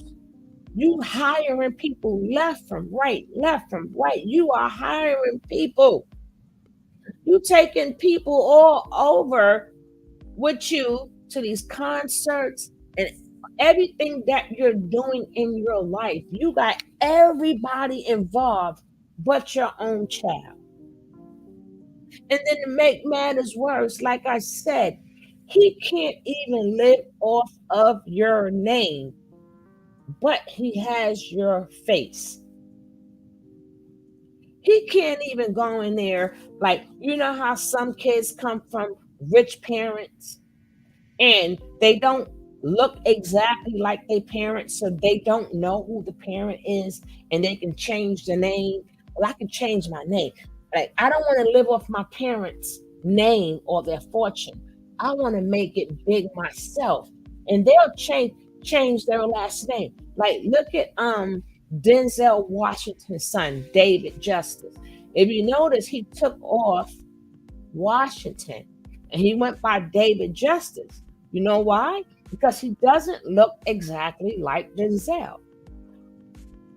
You hiring people left from right, left from right. You are hiring people. You taking people all over with you to these concerts and everything that you're doing in your life. You got everybody involved but your own child. And then to make matters worse, like I said, he can't even live off of your name, but he has your face. He can't even go in there. Like, you know how some kids come from rich parents and they don't look exactly like their parents, so they don't know who the parent is and they can change the name. Well, I can change my name. Like, I don't want to live off my parents' name or their fortune. I want to make it big myself. And they'll change their last name. Like, look at Denzel Washington's son, David Justice. If you notice, he took off Washington and he went by David Justice. You know why? Because he doesn't look exactly like Denzel.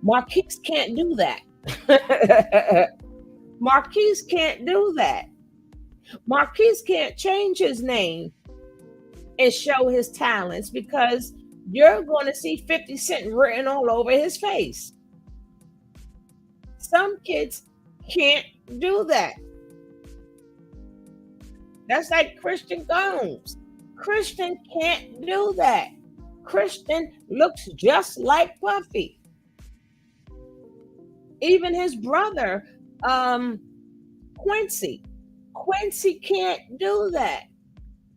Marquise can't do that. Marquise can't do that. Marquise can't change his name and show his talents because you're going to see 50 Cent written all over his face. Some kids can't do that. That's like Christian Gomes. Christian can't do that. Christian looks just like Puffy. Even his brother, Quincy. Quincy can't do that.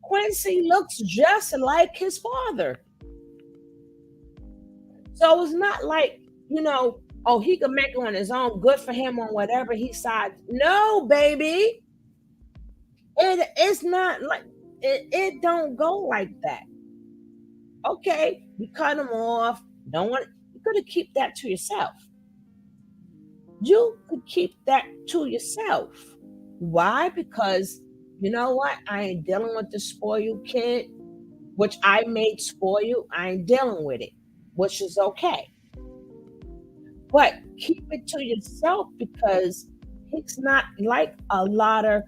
Quincy looks just like his father. So it's not like, oh, he could make it on his own, good for him on whatever he decides. No, baby. It's not like, it don't go like that. Okay, you cut him off. You could have keep that to yourself. You could keep that to yourself. Why? Because you know what? I ain't dealing with the spoiled kid, which I made spoil. I ain't dealing with it, which is okay. But keep it to yourself because he's not like a lot of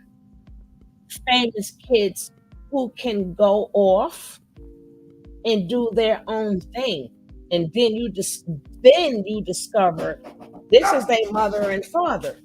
famous kids who can go off and do their own thing. And then you discover this is their mother and father.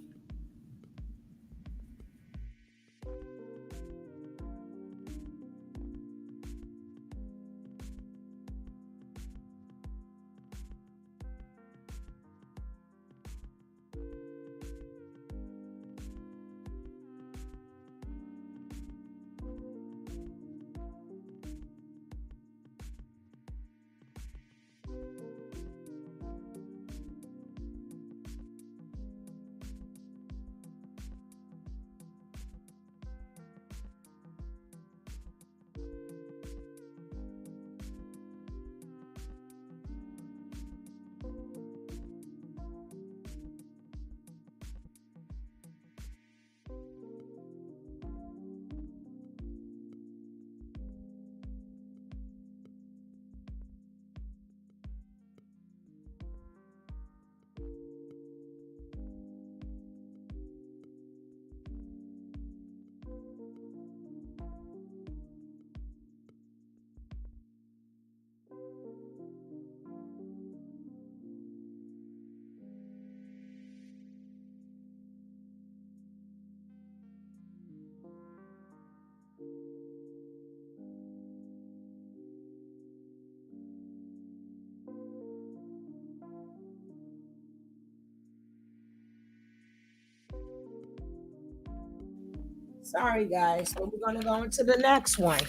Sorry, guys. So we're going to go into the next one.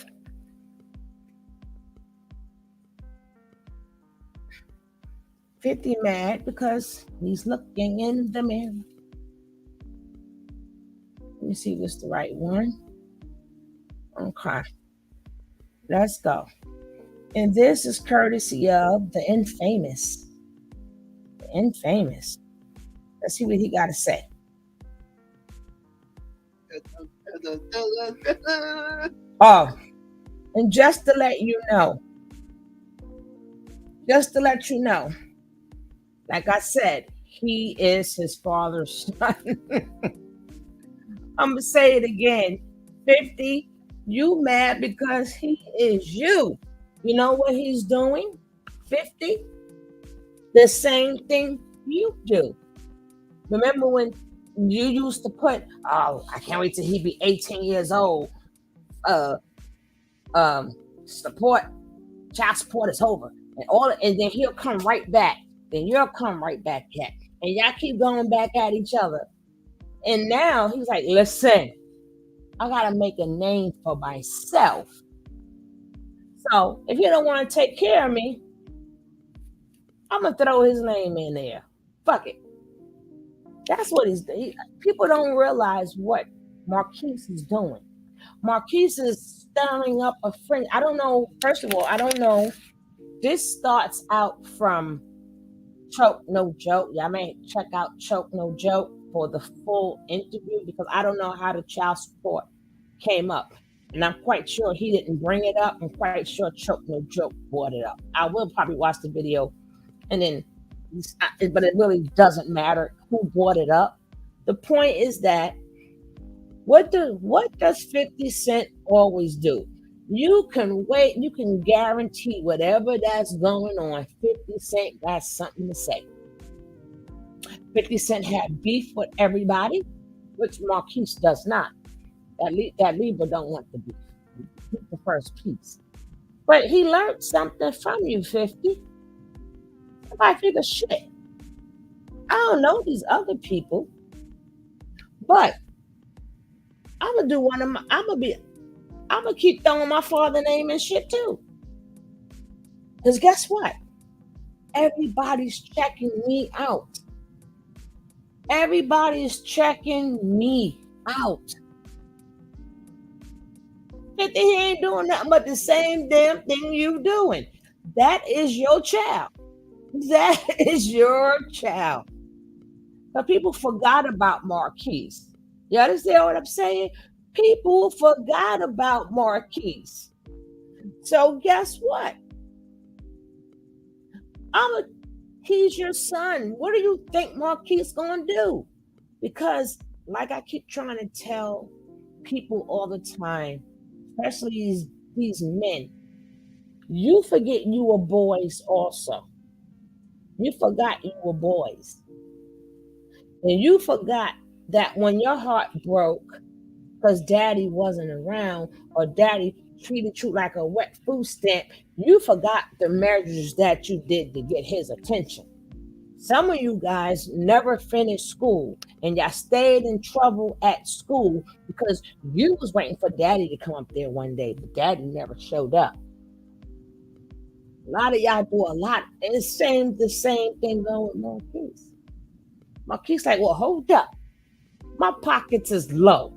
"50 mad because he's looking in the mirror." Let me see if it's the right one. Okay. Let's go. And this is courtesy of the infamous. The infamous. Let's see what he got to say. Oh, and just to let you know, like I said, he is his father's son. I'm going to say it again. 50, you mad because he is you. You know what he's doing? 50, the same thing you do. Remember when you used to put, oh, I can't wait till he be 18 years old. Child support is over. And then he'll come right back. Then you'll come right back at. And y'all keep going back at each other. And now he's like, listen, I gotta make a name for myself. So if you don't want to take care of me, I'm gonna throw his name in there. Fuck it. That's what people don't realize what Marquise is doing. Marquise is stirring up a friend. I don't know. First of all, I don't know. This starts out from Choke No Joke. Y'all may check out Choke No Joke for the full interview because I don't know how the child support came up. And I'm quite sure he didn't bring it up. I'm quite sure Choke No Joke brought it up. I will probably watch the video and then, but it really doesn't matter who brought it up. The point is that what does 50 Cent always do? You can wait, you can guarantee whatever that's going on, 50 Cent got something to say. 50 Cent had beef with everybody, which Marquise does not. That Libra don't want the beef. He prefers peace. But he learned something from you, 50. I figure, shit, I don't know these other people, but I'm gonna do one of my. I'm gonna keep throwing my father name and shit too. Cause guess what? Everybody's checking me out. Everybody's checking me out. 50, he ain't doing nothing but the same damn thing you doing. That is your child. That is your child. But people forgot about Marquise. You understand what I'm saying? People forgot about Marquise. So guess what? He's your son. What do you think Marquise gonna do? Because, like I keep trying to tell people all the time, especially these men, you forget you were boys also. You forgot you were boys. And you forgot that when your heart broke because daddy wasn't around or daddy treated you like a wet food stamp, you forgot the measures that you did to get his attention. Some of you guys never finished school and y'all stayed in trouble at school because you was waiting for daddy to come up there one day, but daddy never showed up. A lot of y'all do a lot. And the same thing going with Marquise. Marquise like, well, hold up. My pockets is low.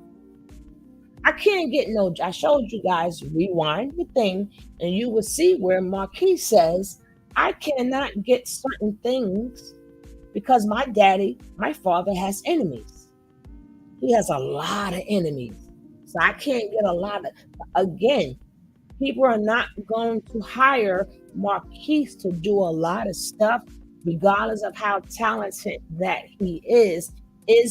I can't get no. I showed you guys, rewind the thing, and you will see where Marquise says, I cannot get certain things because my father has enemies. He has a lot of enemies. So I can't get a lot of, again, people are not going to hire Marquise to do a lot of stuff, regardless of how talented that he is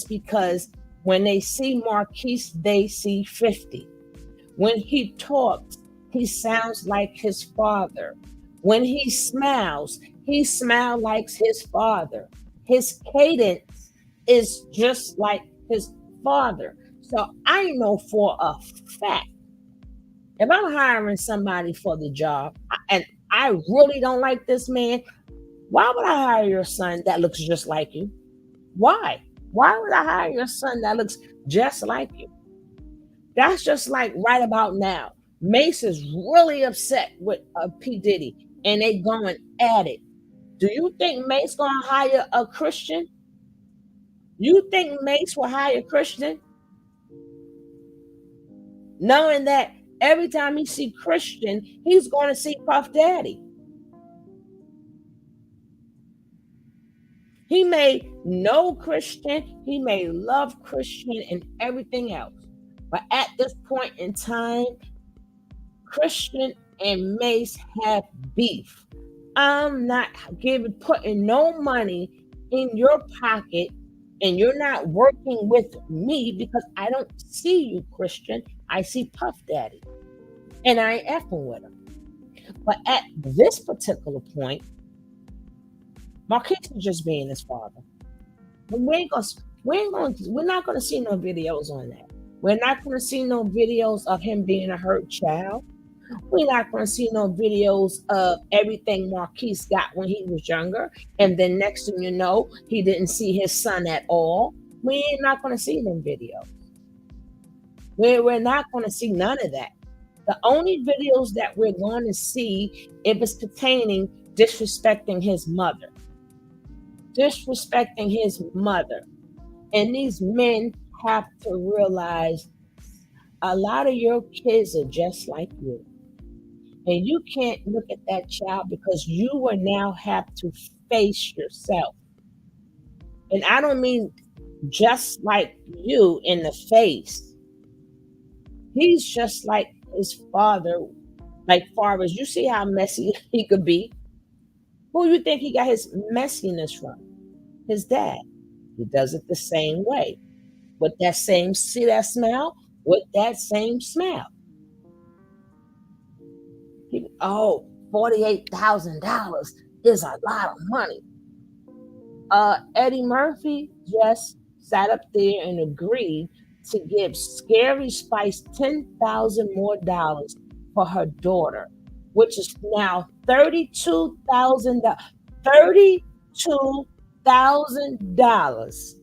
because when they see Marquise, they see 50. When he talks, he sounds like his father. When he smiles like his father. His cadence is just like his father. So I know for a fact, if I'm hiring somebody for the job and I really don't like this man, why would I hire your son that looks just like you? Why? Why would I hire your son that looks just like you? That's just like right about now. Mace is really upset with P. Diddy and they going at it. Do you think Mace gonna hire a Christian? You think Mace will hire a Christian? Knowing that every time he see Christian, he's going to see Puff Daddy. He may know Christian, he may love Christian and everything else. But at this point in time, Christian and Mace have beef. I'm not putting no money in your pocket and you're not working with me because I don't see you, Christian. I see Puff Daddy. And I ain't effing with him. But at this particular point, Marquise is just being his father. But we're not gonna see no videos on that. We're not gonna see no videos of him being a hurt child. We're not gonna see no videos of everything Marquise got when he was younger, and then next thing you know, he didn't see his son at all. We ain't not going to see them videos. We're not going to see none of that. The only videos that we're going to see, if it's pertaining disrespecting his mother. Disrespecting his mother. And these men have to realize a lot of your kids are just like you. And you can't look at that child because you will now have to face yourself. And I don't mean just like you in the face. He's just like his father, like far as you see how messy he could be. Who do you think he got his messiness from? His dad. He does it the same way. With that same, see that smile? With that same smile. $48,000 is a lot of money. Eddie Murphy just sat up there and agreed to give Scary Spice $10,000 more for her daughter, which is now $32,000. $32,000.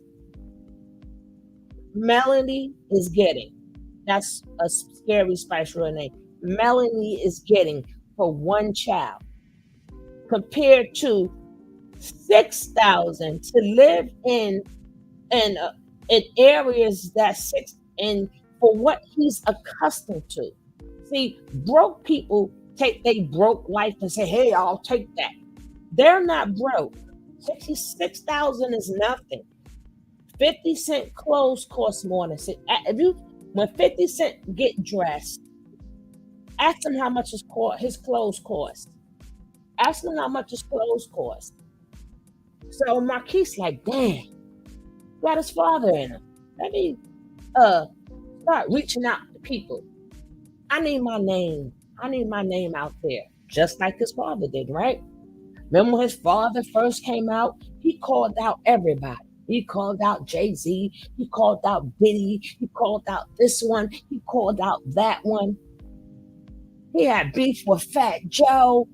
Melanie is getting. That's a Scary Spice real name. Melanie is getting for one child, compared to $6,000 to live in areas that's in for what he's accustomed to. See, broke people take they broke life and say, "Hey, I'll take that." They're not broke. $66,000 is nothing. 50 Cent clothes cost more than when 50 Cent get dressed, ask him how much his clothes cost. Ask him how much his clothes cost. So Marquise like, damn, got his father in him. Let me start reaching out to people. I need my name out there, just like his father did, right? Remember when his father first came out, he called out everybody. He called out Jay-Z, he called out Diddy, he called out this one, he called out that one. He had beef with Fat Joe.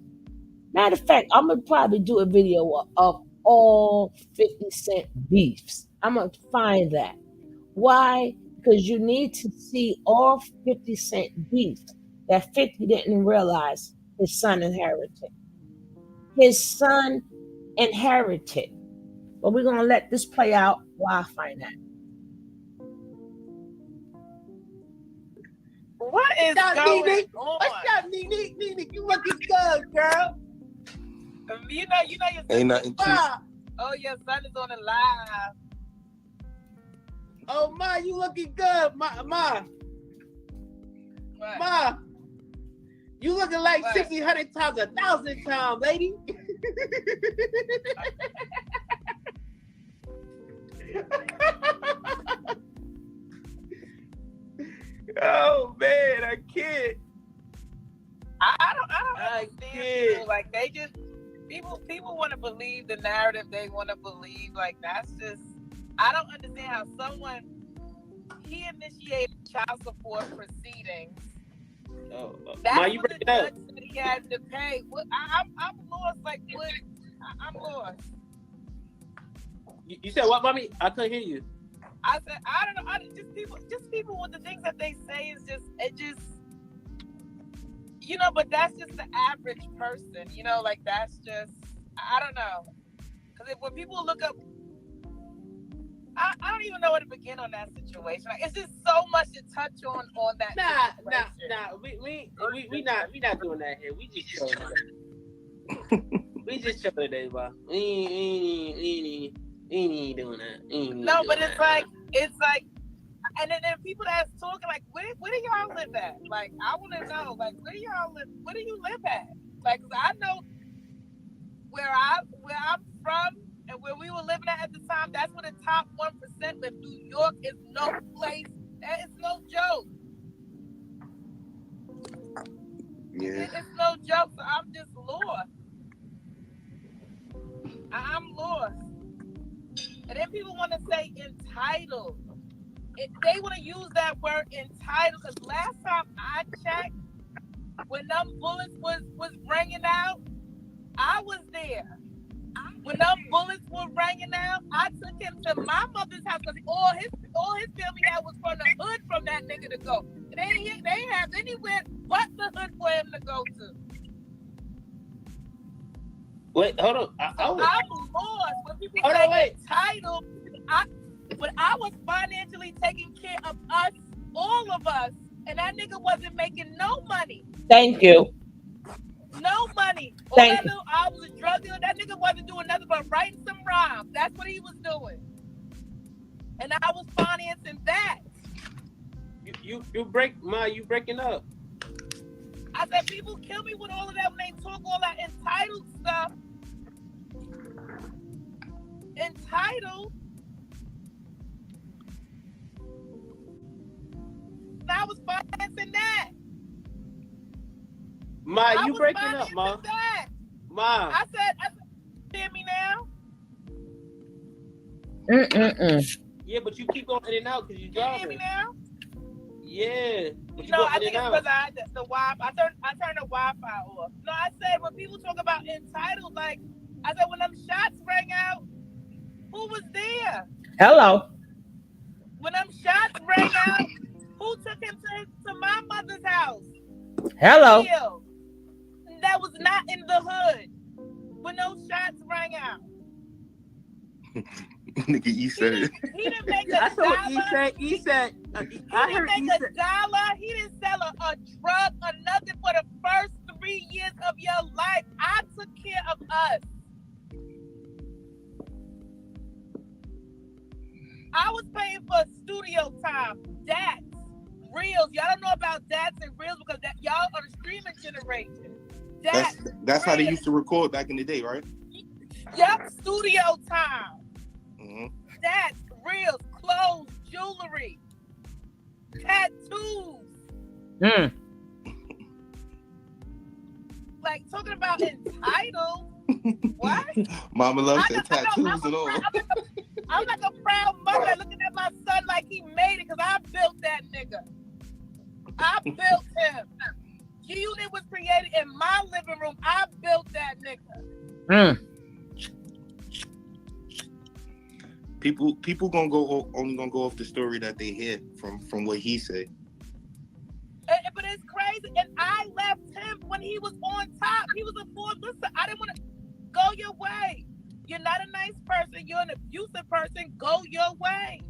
Matter of fact, I'm going to probably do a video of all 50 Cent beefs. I'm going to find that. Why? Because you need to see all 50 Cent beefs that 50 didn't realize his son inherited. His son inherited. But we're going to let this play out while I find that. What is going on? What's up, Nene? Nene, you looking good, girl. You know your Ain't nothing cute. Oh, your son is on the live. Oh, Ma, you looking good, Ma. What? Ma, you looking like 60, 100 times, 1,000 times, lady. Oh man, I can't. I don't understand people. Like they just people want to believe the narrative they want to believe. Like that's just I don't understand how someone he initiated child support proceedings. That's what the judge said he had to pay. What I'm lost. Like what? I'm lost. You said what, mommy? I couldn't hear you. I said I don't know. Just people with the things that they say is just but that's just the average person. Like that's just I don't know. Because when people look up, I don't even know where to begin on that situation. Like, it's just so much to touch on that. Nah. We not doing that here. We just chilling. We just chilling today, bro. We ain't doing that. No, but it's like, and then people that's talking like, where do y'all live at? Like, I want to know, like, where do y'all live? Where do you live at? Like, 'cause I know where I'm from and where we were living at the time. That's where the top 1% live. New York is no place. That is no joke. Yeah, it's no joke. So I'm just lost. I'm lost. And then people want to say entitled. They want to use that word entitled because last time I checked, when them bullets was ringing out, I was there. When them bullets were ringing out, I took him to my mother's house because all his family had was from the hood from that nigga to go. They ain't have anywhere but the hood for him to go to. Wait, hold on. I'm lost when people say entitled. But I was financially taking care of us, all of us, and that nigga wasn't making no money. Thank you. No money. Thank you. I was a drug dealer. That nigga wasn't doing nothing but writing some rhymes. That's what he was doing. And I was financing that. You breaking up. I said people kill me with all of that when they talk all that entitled stuff. Entitled. And I was financing that. Ma, you breaking up, Ma. Ma. I said, hear me now? Yeah, but you keep going in and out because you're driving. You hear me now? Yeah. But No, I think it's because I turned the Wi-Fi off. No, I said when people talk about entitled, like I said when them shots rang out, who was there? Hello. When them shots rang out, who took him to my mother's house? Hello. That was not in the hood when those shots rang out. Nigga, he said. He didn't make a dollar. He said. I heard he didn't make a dollar. He didn't sell a drug or nothing for the first 3 years of your life. I took care of us. I was paying for studio time, DATs, reels. Y'all don't know about DATs and reels because y'all are the streaming generation. That's how they used to record back in the day, right? Yep, studio time. Mm-hmm. DATs, reels, clothes, jewelry, tattoos. Like talking about entitled. What? Mama loves her tattoos and all. I'm like a proud mother looking at my son like he made it because I built that nigga. I built him. G-Unit was created in my living room. I built that nigga. People only gonna go off the story that they hear from what he said. But it's crazy. And I left him when he was on top. He was a fool. Listen, I didn't want to go your way. You're not a nice person. You're an abusive person. Go your way.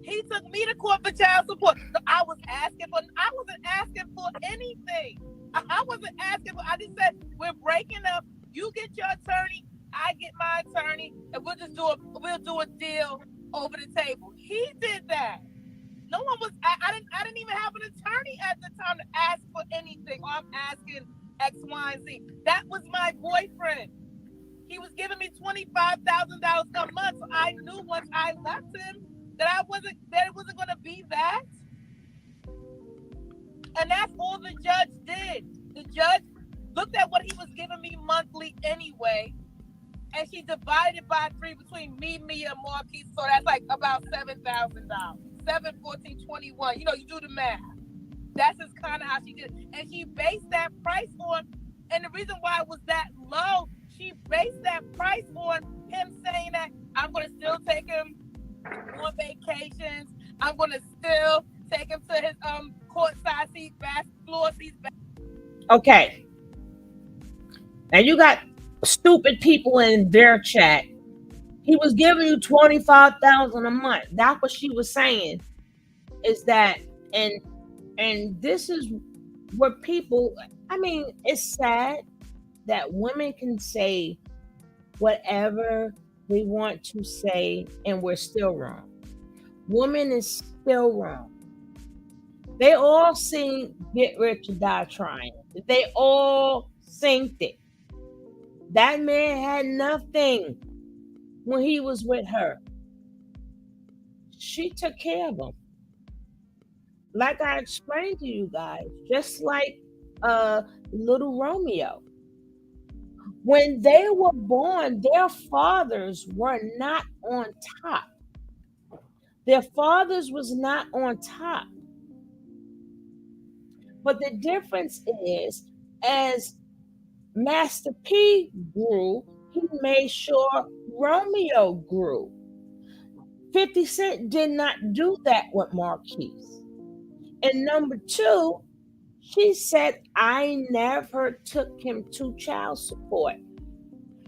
He took me to court for child support. So I wasn't asking for anything. I wasn't asking for. I just said we're breaking up. You get your attorney. I get my attorney, and we'll do a deal over the table. He did that. No one was. I didn't even have an attorney at the time to ask for anything. Or I'm asking X, Y, and Z. That was my boyfriend. He was giving me $25,000 a month. So I knew once I left him that it wasn't going to be that. And that's all the judge did. The judge looked at what he was giving me monthly anyway, and she divided by 3 between me, and Marquise. So that's like about $7,000. 7, 14, 21. You know, you do the math. That's just kind of how she did it. And she based that price on, and the reason why it was that low, she based that price on him saying that I'm going to still take him on vacations. I'm going to still take him to his courtside seat, floor seats. Okay. And you got stupid people in their chat. He was giving you $25,000 a month. That's what she was saying. Is that and this is what people. I mean, it's sad that women can say whatever we want to say, and we're still wrong. Woman is still wrong. They all sing "Get Rich or Die Trying." They all sing it. That man had nothing when he was with her. She took care of him. Like I explained to you guys, just like little Romeo. When they were born, their fathers were not on top. Their fathers was not on top. But the difference is, as Master P grew, he made sure Romeo grew. 50 Cent did not do that with Marquise. And number two, she said, I never took him to child support.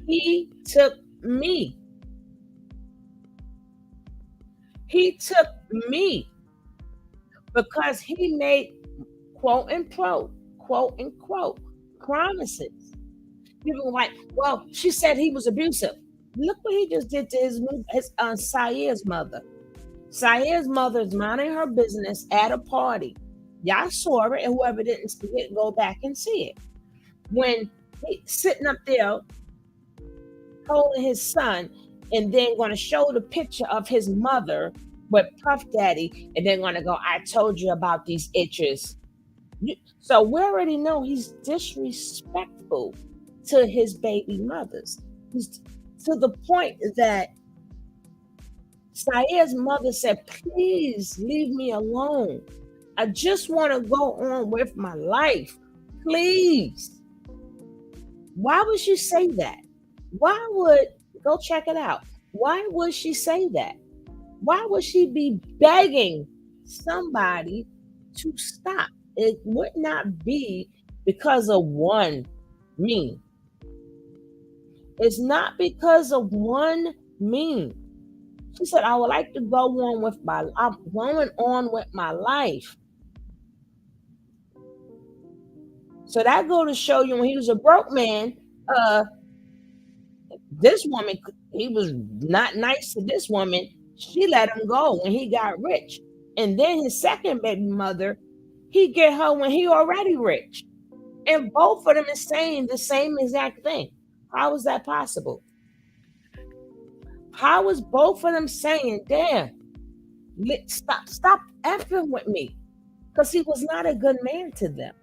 He took me. He took me because he made quote unquote promises. People were like, well, she said he was abusive. Look what he just did to his Sayeer's mother. Sayeer's mother is minding her business at a party. Y'all saw it, and whoever didn't see it, go back and see it. When he's sitting up there holding his son, and then going to show the picture of his mother with Puff Daddy, and then going to go, I told you about these itches. So we already know he's disrespectful to his baby mothers. He's to the point that Sayeer's mother said, please leave me alone. I just want to go on with my life. Please. Why would she say that? Why would, go check it out. Why would she say that? Why would she be begging somebody to stop? It would not be because of one meme. It's not because of one meme. She said, I would like to go on with I'm going on with my life. So that go to show you when he was a broke man, this woman, he was not nice to this woman. She let him go when he got rich. And then his second baby mother, he get her when he already rich. And both of them is saying the same exact thing. How is that possible? How is both of them saying, damn, stop effing with me? Because he was not a good man to them.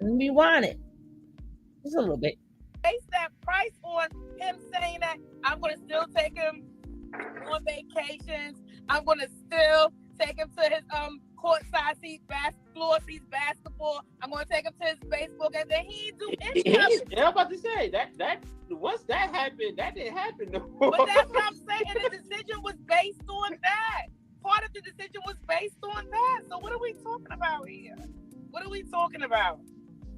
And we want it. Just a little bit. Base that price on him saying that I'm going to still take him on vacations. I'm going to still take him to his courtside seat, floor seats, basketball. I'm going to take him to his baseball game. Then he do anything. I'm about to say that once that happened, that didn't happen no more. But that's what I'm saying. And the decision was based on that. Part of the decision was based on that. So what are we talking about here? What are we talking about?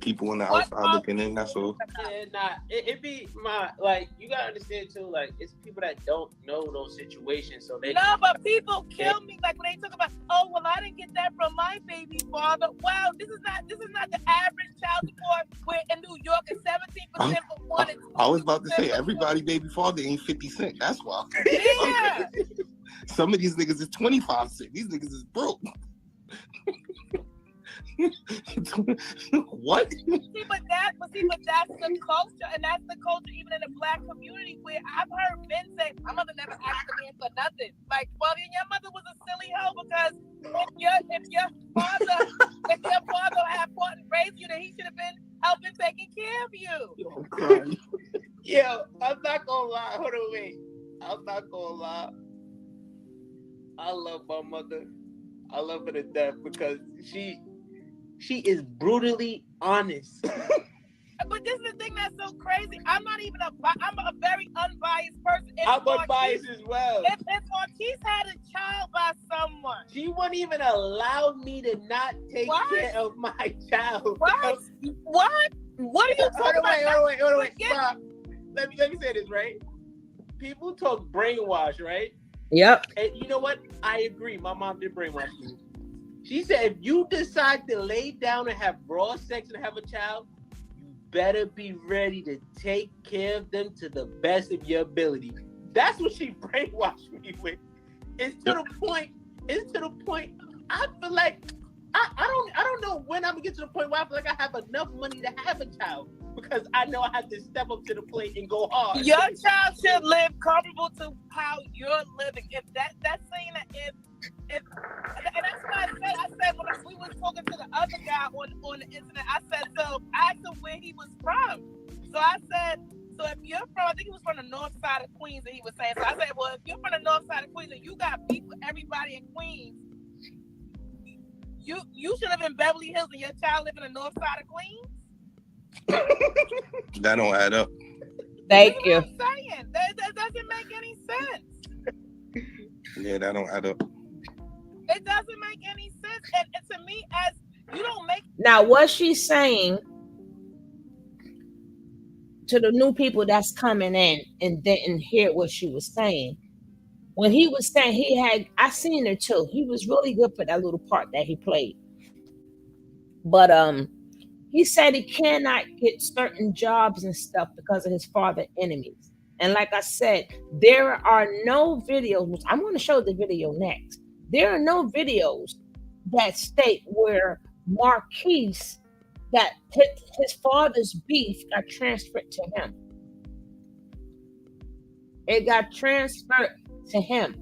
People on the outside looking in, that's all. Yeah, nah, it be my, like, you gotta understand too, like, it's people that don't know those situations, so they... No, but people kill me, like, when they talk about, oh, well, I didn't get that from my baby father. Wow, this is not the average child support where in New York is 17% for one and 2%. I was about to say, everybody baby father ain't 50 cent, that's why. Yeah. Some of these niggas is 25 cent, these niggas is broke. What? See, but that's the culture, and that's the culture even in the black community where I've heard men say, my mother never asked a man for nothing. Like, well, then your mother was a silly hoe because if your father had fought and raised you, then he should have been helping taking care of you. Yo, I'm not gonna lie. Hold on, wait. I'm not gonna lie. I love my mother. I love her to death because she is brutally honest. But this is the thing that's so crazy. I'm a very unbiased person. I'm unbiased as well. If Marquise had a child by someone, she wouldn't even allow me to not take care of my child. What? What are you talking about? Hold on, wait. Stop. Let me say this, right? People talk brainwash, right? Yep. And you know what? I agree. My mom did brainwash me. She said, if you decide to lay down and have raw sex and have a child, you better be ready to take care of them to the best of your ability. That's what she brainwashed me with. It's to the point. I feel like I don't know when I'm gonna get to the point where I feel like I have enough money to have a child because I know I have to step up to the plate and go hard. Your child should live comparable to how you're living. If that's saying that if and that's what I said when we was talking to the other guy on the internet, I said, so I asked him where he was from. So I said, so if you're from, I think he was from the north side of Queens, and he was saying, so I said, well, if you're from the north side of Queens and you got beef with everybody in Queens, you should live in Beverly Hills and your child live in the north side of Queens? That don't add up. Thank you. I'm saying that doesn't make any sense. Yeah, that don't add up. It doesn't make any sense. And to me, as you don't make. Now, what she's saying to the new people that's coming in and didn't hear what she was saying, when he was saying I seen it too. He was really good for that little part that he played. But he said he cannot get certain jobs and stuff because of his father's enemies. And like I said, there are no videos, which I'm going to show the video next. There are no videos that state where Marquise, that his father's beef got transferred to him. It got transferred to him.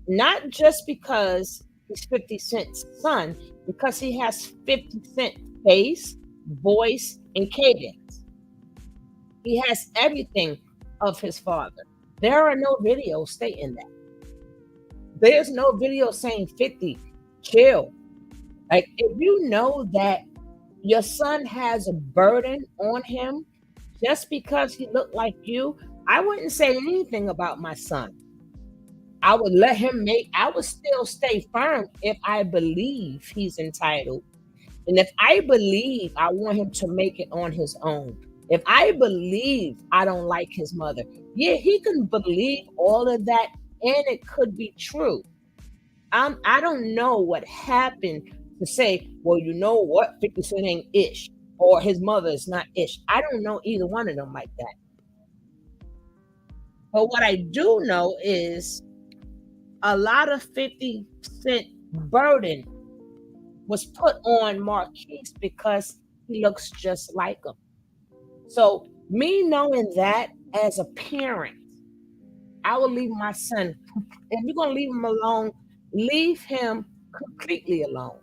Not just because he's 50 Cent's son, because he has 50 Cent face, voice, and cadence. He has everything of his father. There are no videos stating that. There's no video saying 50, chill. Like, if you know that your son has a burden on him just because he looked like you, I wouldn't say anything about my son. I would let him I would still stay firm if I believe he's entitled. And if I believe I want him to make it on his own. If I believe I don't like his mother, yeah, he can believe all of that and it could be true. I don't know what happened to say, well, you know what, 50 Cent ain't ish, or his mother is not ish. I don't know either one of them like that. But what I do know is a lot of 50 Cent burden was put on Marquise because he looks just like him. So me knowing that as a parent, I will leave my son, if you're going to leave him alone, leave him completely alone.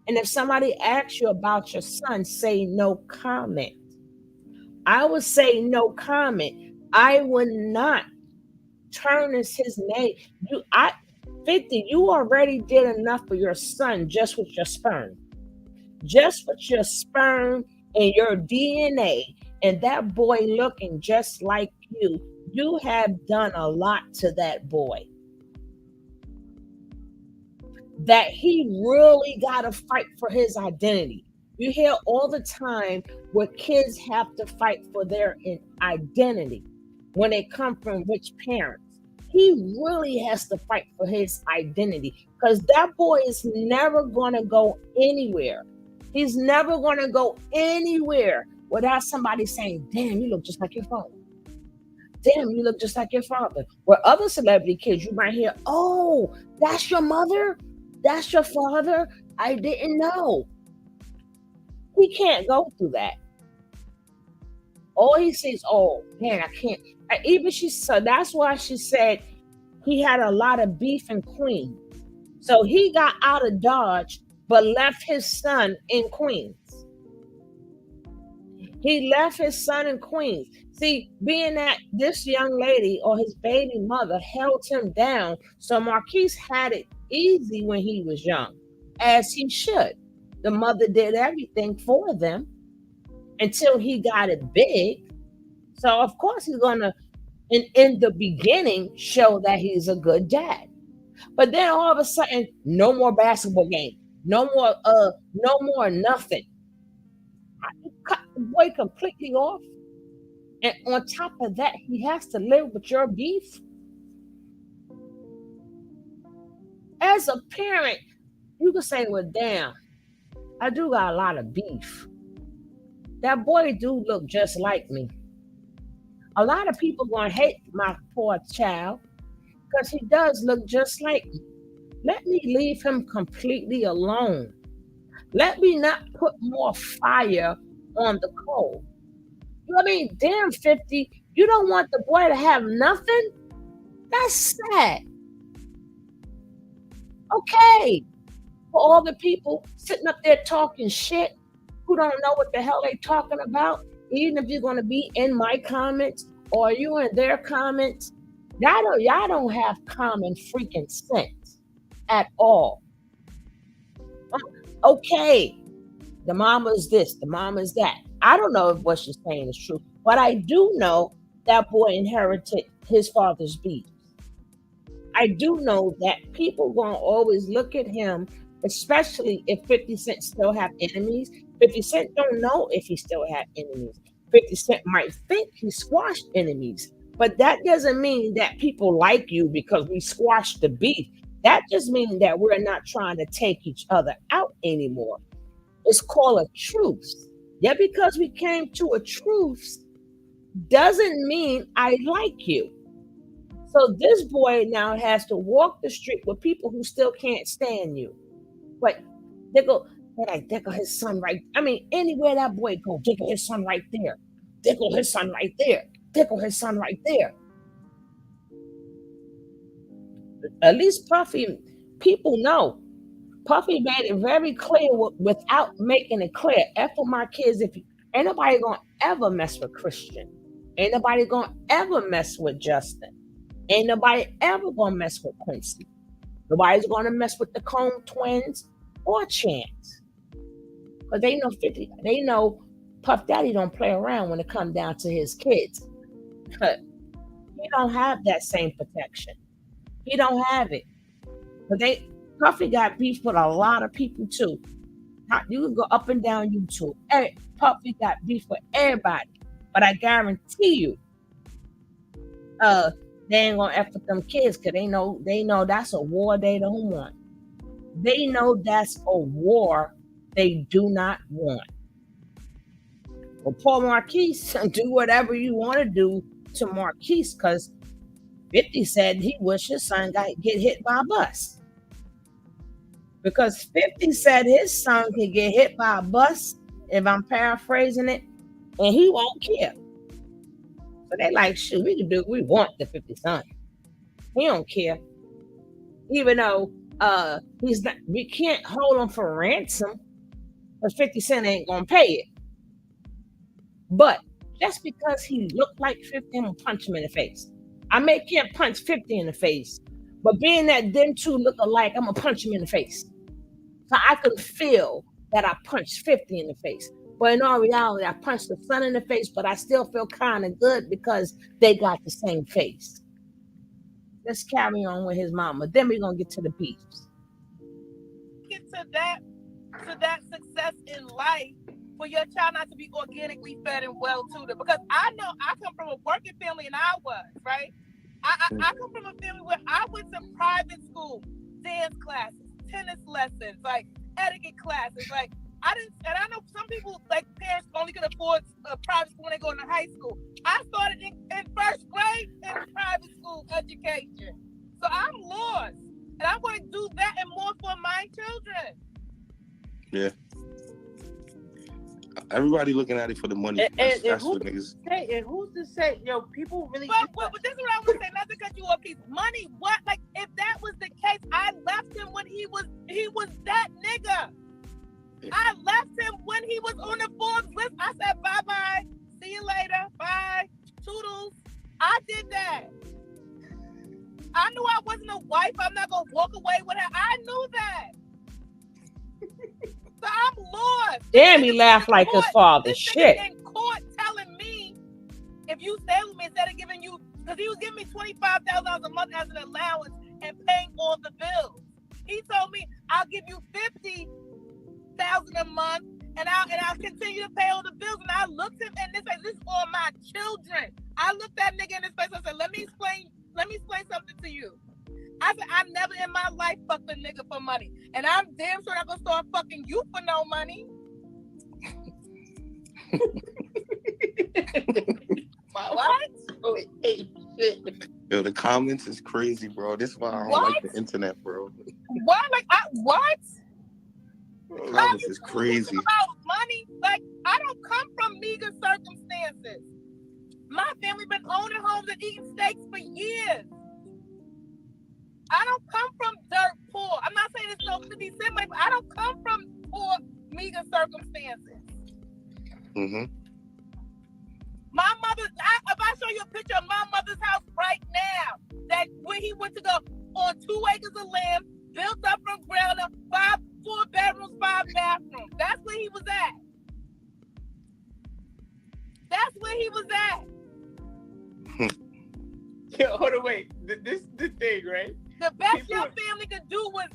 And if somebody asks you about your son, say no comment. I would say no comment. I would not tarnish his name. 50, you already did enough for your son just with your sperm. Just with your sperm and your DNA and that boy looking just like you. You have done a lot to that boy. That he really got to fight for his identity. You hear all the time where kids have to fight for their identity when they come from rich parents. He really has to fight for his identity because that boy is never going to go anywhere. He's never going to go anywhere without somebody saying, damn, you look just like your father. Damn, you look just like your father. Where other celebrity kids, you might hear, oh, that's your mother? That's your father? I didn't know. He can't go through that. All he sees, oh, man, I can't. So that's why she said he had a lot of beef in Queens. So he got out of Dodge, but left his son in Queens. He left his son in Queens. See, being that this young lady or his baby mother held him down, so Marquise had it easy when he was young, as he should. The mother did everything for them until he got it big. So, of course, he's going to, in the beginning, show that he's a good dad. But then all of a sudden, no more basketball game. No more nothing. I cut the boy completely off. And on top of that, he has to live with your beef. As a parent, you can say, well, damn, I do got a lot of beef. That boy do look just like me. A lot of people gonna hate my poor child because he does look just like me. Let me leave him completely alone. Let me not put more fire on the coal. You know what I mean? Damn, 50, you don't want the boy to have nothing? That's sad. Okay. For all the people sitting up there talking shit who don't know what the hell they talking about, even if you're going to be in my comments or you in their comments, y'all don't have common freaking sense at all. Okay, the mama is this, the mama is that. I don't know if what she's saying is true, but I do know that boy inherited his father's beef. I do know that people gonna always look at him, especially if 50 Cent still have enemies. 50 Cent don't know if he still have enemies. 50 Cent might think he squashed enemies, but that doesn't mean that people like you because we squashed the beef. That just means that we're not trying to take each other out anymore. It's called a truce. Yeah, because we came to a truce doesn't mean I like you. So this boy now has to walk the street with people who still can't stand you. But they go his son right. I mean, anywhere that boy go, they go his son right there. They go his son right there. They go his son right there. At least Puffy, people know. Puffy made it very clear without making it clear. F with my kids, if ain't nobody gonna ever mess with Christian. Ain't nobody gonna ever mess with Justin. Ain't nobody ever gonna mess with Quincy. Nobody's gonna mess with the Cone twins or Chance. Because they know 50, they know Puff Daddy don't play around when it comes down to his kids. He don't have that same protection. He don't have it. But Puffy got beef with a lot of people too. You can go up and down YouTube. Puffy got beef with everybody. But I guarantee you, they ain't gonna F with them kids because they know that's a war they don't want. They know that's a war they do not want. Well, Paul Marquise, do whatever you want to do to Marquise because 50 said he wished his son get hit by a bus. Because 50 said his son could get hit by a bus, if I'm paraphrasing it, and he won't care. So they like, shoot, we can do what we want to 50 son. He don't care. Even though he's not, we can't hold him for ransom, because 50 Cent ain't gonna pay it. But just because he looked like 50, I'm gonna punch him in the face. I can't punch 50 in the face, but being that them two look alike, I'm gonna punch him in the face. So I can feel that I punched 50 in the face. But in all reality, I punched the son in the face, but I still feel kind of good because they got the same face. Let's carry on with his mama. Then we're gonna get to the beefs. Get to that success in life for your child not to be organically fed and well tutored. Because I know I come from a working family and I was, right? I come from a family where I went to private school, dance classes, tennis lessons, like etiquette classes, like I know some people like parents only can afford a private school when they go into high school. I started in first grade in private school education. So I'm lost. And I'm going to do that and more for my children. Yeah. Everybody looking at it for the money. That's what niggas. And who's to say, people really. But this is what I was saying. Not to cut you off, Keith. Money, what? Like, if that was the case, I left him when he was that nigga. I left him when he was on the Forbes list. I said, bye-bye. See you later. Bye. Toodles. I did that. I knew I wasn't a wife. I'm not going to walk away with her. I knew that. So I'm lost. Damn, he laughed like his father. Shit. In court telling me, if you stay with me, instead of giving you, because he was giving me $25,000 a month as an allowance and paying all the bills. He told me, I'll give you $50,000 a month and I'll continue to pay all the bills. And I looked him in this face. This is all my children. I looked that nigga in his face. I said, let me explain something to you. I said, I never in my life fucked a nigga for money. And I'm damn sure not gonna start fucking you for no money. What? Yo, the comments is crazy, bro. This is why I don't like the internet, bro. Why? Like, what? Comments is crazy. About money, like, I don't come from meager circumstances. My family been owning homes and eating steaks for years. I don't come from dirt poor. I'm not saying it's no 50 Cent, but I don't come from poor, meager circumstances. Mm-hmm. My mother, if I show you a picture of my mother's house right now, that where he went to go on 2 acres of land, built up from ground up, 4 bedrooms, 5 bathrooms. That's where he was at. That's where he was at. Yo, hold on, wait. This is the thing, right? The best your family could do was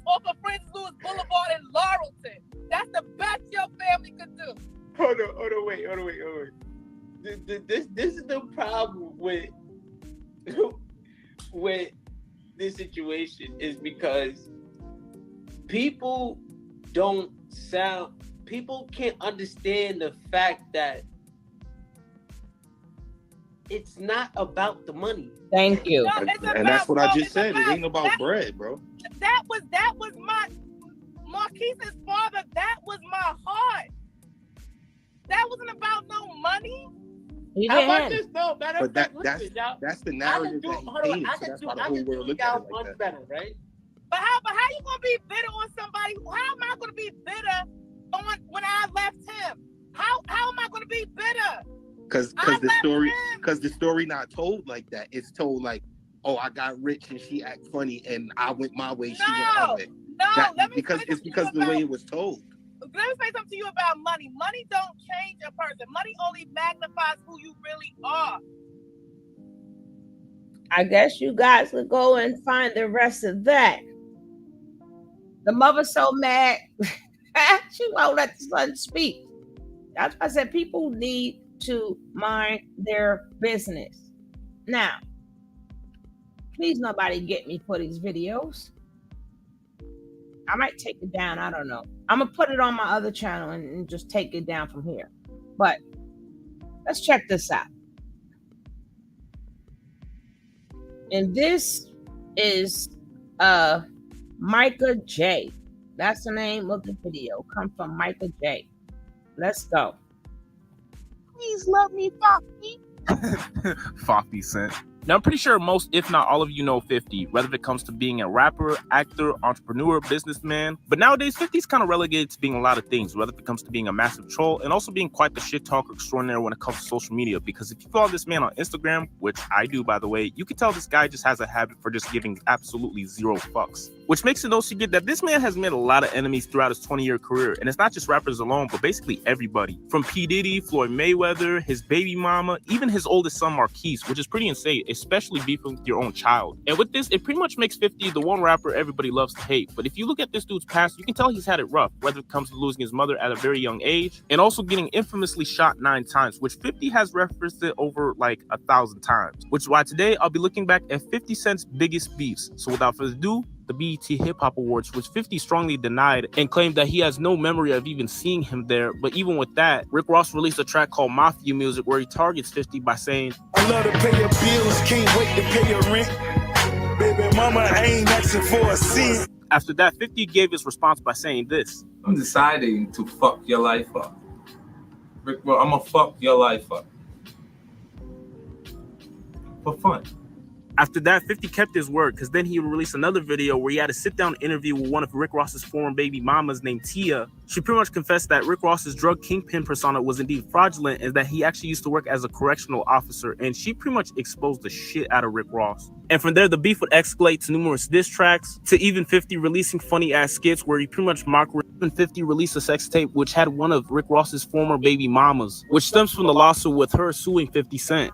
off of Francis Lewis Boulevard in Laurelton. That's the best your family could do. Hold on, wait. This is the problem with this situation is because people can't understand the fact that it's not about the money. Thank you. No, and that's what I just said. It ain't about bread, bro. That was my Marquise's father. That was my heart. That wasn't about no money. How about this? No, but that's the narrative that he painted. So that's why the whole world looked at it like that. Better, right? But how you gonna be bitter on somebody? How am I gonna be bitter on when I left him? How am I gonna be bitter? Because the story not told like that. It's told like, oh, I got rich and she act funny and I went my way, she went her way. Because the way it was told. Let me say something to you about money. Money don't change a person. Money only magnifies who you really are. I guess you guys could go and find the rest of that. The mother's so mad, she won't let the son speak. That's why I said people need to mind their business. Now, please nobody get me for these videos. I might take it down. I don't know. I'm going to put it on my other channel and just take it down from here. But let's check this out. And this is Micah J. That's the name of the video. Come from Micah J. Let's go. Please love me, Foxy. Foxy sent. Now, I'm pretty sure most, if not all of you know 50, whether it comes to being a rapper, actor, entrepreneur, businessman. But nowadays, 50 is kind of relegated to being a lot of things, whether it comes to being a massive troll and also being quite the shit talker extraordinaire when it comes to social media. Because if you follow this man on Instagram, which I do, by the way, you can tell this guy just has a habit for just giving absolutely zero fucks. Which makes it no secret that this man has made a lot of enemies throughout his 20-year career. And it's not just rappers alone, but basically everybody. From P. Diddy, Floyd Mayweather, his baby mama, even his oldest son, Marquise, which is pretty insane, especially beefing with your own child. And with this, it pretty much makes 50 the one rapper everybody loves to hate. But if you look at this dude's past, you can tell he's had it rough, whether it comes to losing his mother at a very young age, and also getting infamously shot 9 times, which 50 has referenced it over like 1,000 times. Which is why today I'll be looking back at 50 Cent's biggest beefs. So without further ado, the BET Hip Hop Awards, which 50 strongly denied and claimed that he has no memory of even seeing him there. But even with that, Rick Ross released a track called Mafia Music where he targets 50 by saying, I love to pay your bills, can't wait to pay your rent. Baby mama, I ain't asking for a cent. After that, 50 gave his response by saying this. I'm deciding to fuck your life up. Rick, well, I'm gonna fuck your life up. For fun. After that, 50 kept his word because then he released another video where he had a sit-down interview with one of Rick Ross's former baby mamas named Tia. She pretty much confessed that Rick Ross's drug kingpin persona was indeed fraudulent and that he actually used to work as a correctional officer, and she pretty much exposed the shit out of Rick Ross. And from there, the beef would escalate to numerous diss tracks, to even 50 releasing funny-ass skits where he pretty much mocked Rick. And 50 released a sex tape which had one of Rick Ross's former baby mamas, which stems from the lawsuit with her suing 50 Cent.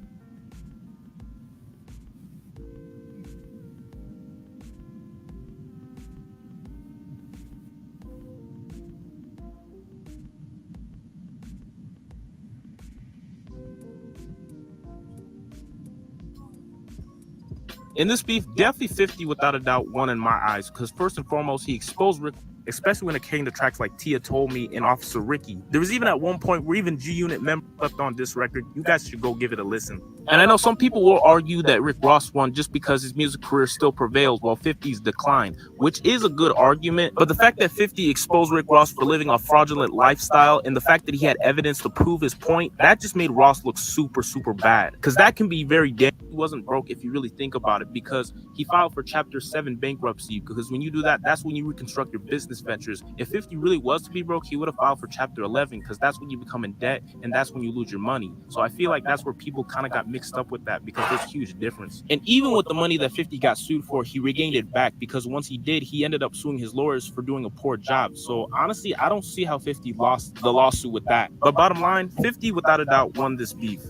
In this beef, definitely 50 without a doubt won in my eyes, because first and foremost, he exposed Rick, especially when it came to tracks like Tia Told Me and Officer Ricky. There was even at one point where even G-Unit members left on this record. You guys should go give it a listen. And I know some people will argue that Rick Ross won just because his music career still prevails while 50's declined, which is a good argument. But the fact that 50 exposed Rick Ross for living a fraudulent lifestyle and the fact that he had evidence to prove his point, that just made Ross look super, super bad. Because that can be very damaging wasn't broke if you really think about it, because he filed for Chapter 7 bankruptcy, because when you do that, that's when you reconstruct your business ventures. If 50 really was to be broke, he would have filed for Chapter 11, because that's when you become in debt and that's when you lose your money. So I feel like that's where people kind of got mixed up with that, because there's a huge difference. And even with the money that 50 got sued for, he regained it back, because once he did, he ended up suing his lawyers for doing a poor job. So honestly, I don't see how 50 lost the lawsuit with that. But bottom line, 50 without a doubt won this beef.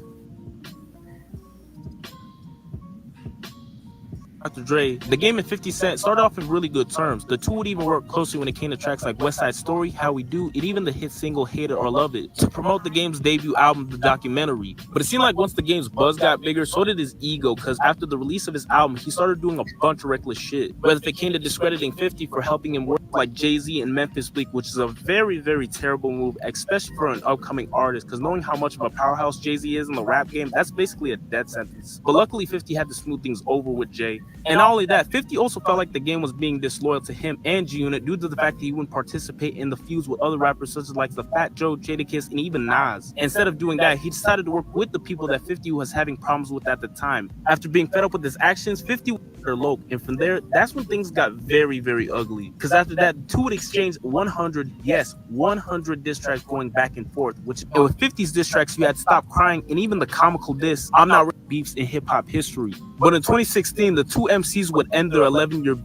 Dr. Dre, the game and 50 Cent started off in really good terms. The two would even work closely when it came to tracks like West Side Story, How We Do, and even the hit single Hate It or Love It, to promote the game's debut album, The Documentary. But it seemed like once the game's buzz got bigger, so did his ego, because after the release of his album, he started doing a bunch of reckless shit. Whether it came to discrediting 50 for helping him work like Jay-Z and Memphis Bleak, which is a very, very terrible move, especially for an upcoming artist, because knowing how much of a powerhouse Jay-Z is in the rap game, that's basically a death sentence. But luckily, 50 had to smooth things over with Jay. And not only that, 50 also felt like the game was being disloyal to him and G-Unit due to the fact that he wouldn't participate in the feuds with other rappers such as like the Fat Joe, Jadakiss, and even Nas. Instead of doing that, he decided to work with the people that 50 was having problems with at the time. After being fed up with his actions, 50 would elope, and from there, that's when things got very, very ugly. Because after that, the two would exchange 100 diss tracks going back and forth, which with 50's diss tracks, you had Stop Crying and even the comical diss, I'm Not Ready beefs in hip-hop history. But in 2016, the two MCs would end their 11-year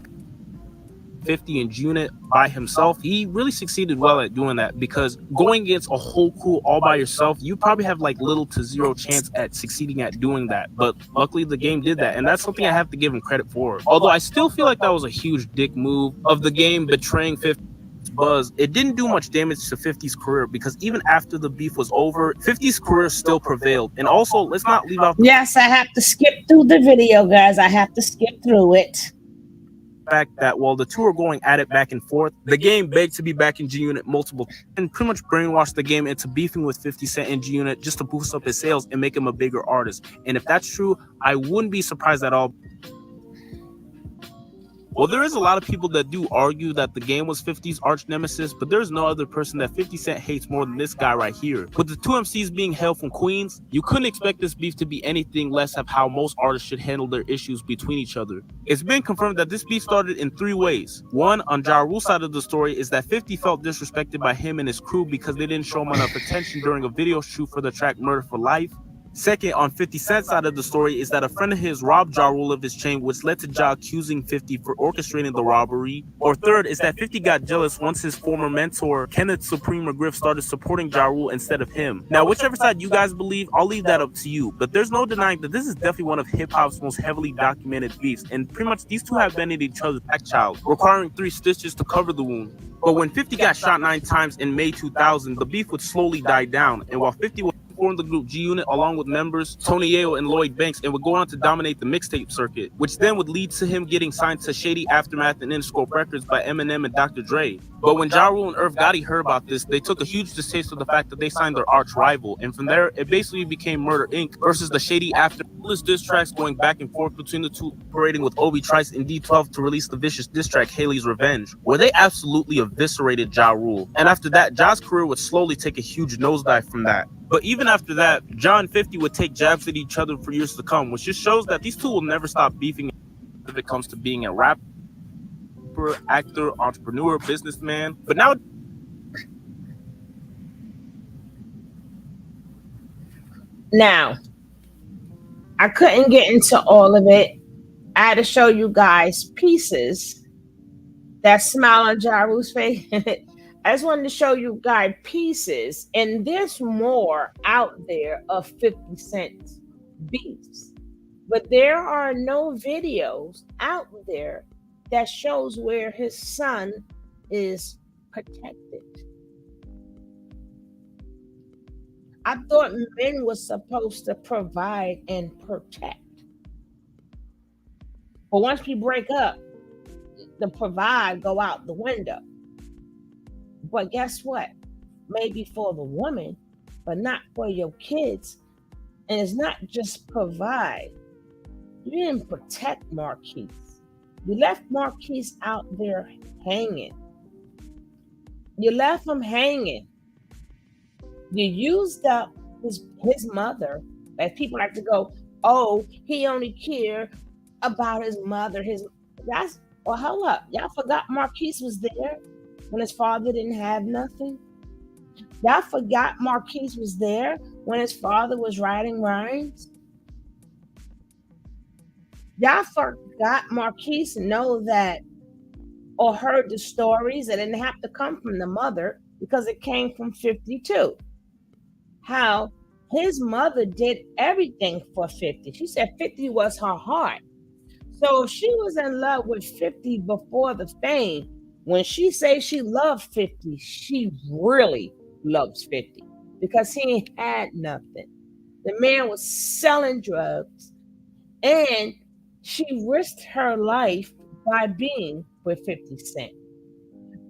50 and G-Unit by himself. He really succeeded well at doing that, because going against a whole crew all by yourself, you probably have like little to zero chance at succeeding at doing that. But luckily the game did that, and that's something I have to give him credit for. Although I still feel like that was a huge dick move of the game betraying 50 buzz. It didn't do much damage to 50's career, because even after the beef was over, 50's career still prevailed. And also, let's not leave out yes, I have to skip through the video, guys. I have to skip through it. Fact that while the two are going at it back and forth, the game begged to be back in G-Unit multiple times and pretty much brainwashed the game into beefing with 50 Cent and G-Unit just to boost up his sales and make him a bigger artist. And if that's true, I wouldn't be surprised at all. Well, there is a lot of people that do argue that the game was 50's arch nemesis, but there's no other person that 50 Cent hates more than this guy right here. With the two MCs being hailed from Queens, you couldn't expect this beef to be anything less of how most artists should handle their issues between each other. It's been confirmed that this beef started in 3 ways. One, on Ja Rule's side of the story, is that 50 felt disrespected by him and his crew because they didn't show him enough attention during a video shoot for the track Murder for Life. Second, on 50 Cent's side of the story, is that a friend of his robbed Ja Rule of his chain, which led to Ja accusing 50 for orchestrating the robbery. Or third, is that 50 got jealous once his former mentor, Kenneth Supreme McGriff, started supporting Ja Rule instead of him. Now, whichever side you guys believe, I'll leave that up to you. But there's no denying that this is definitely one of hip-hop's most heavily documented beefs, and pretty much these two have been at each other's back child, requiring 3 stitches to cover the wound. But when 50 got shot 9 times in May 2000, the beef would slowly die down, and while 50 was formed the group G-Unit along with members Tony Ayo and Lloyd Banks, and would go on to dominate the mixtape circuit, which then would lead to him getting signed to Shady Aftermath and Interscope Records by Eminem and Dr. Dre. But when Ja Rule and Irv Gotti heard about this, they took a huge distaste to the fact that they signed their arch rival, and from there, it basically became Murder Inc. versus the Shady Aftermath. Diss tracks going back and forth between the two, operating with Obi Trice and D12 to release the vicious diss track Haley's Revenge, where they absolutely eviscerated Ja Rule. And after that, Ja's career would slowly take a huge nosedive from that. But even after that, Ja and 50 would take jabs at each other for years to come, which just shows that these two will never stop beefing if it comes to being a rapper, actor, entrepreneur, businessman. But now, I couldn't get into all of it. I had to show you guys pieces. That smile on Ja Rule's face. I just wanted to show you guys pieces, and there's more out there of 50 Cent beefs, but there are no videos out there that shows where his son is protected. I thought men were supposed to provide and protect, but once we break up, the provide go out the window. But guess what? Maybe for the woman, but not for your kids. And it's not just provide. You didn't protect Marquise. You left Marquise out there hanging. You left him hanging. You used up his mother, as people like to go, oh, he only cared about his mother. Well, hold up. Y'all forgot Marquise was there when his father didn't have nothing? Y'all forgot Marquise was there when his father was writing rhymes? Y'all forgot Marquise know that or heard the stories that didn't have to come from the mother because it came from 52. How his mother did everything for 50. She said 50 was her heart. So if she was in love with 50 before the fame, when she says she loved 50, she really loves 50 because he ain't had nothing. The man was selling drugs and she risked her life by being with 50 Cent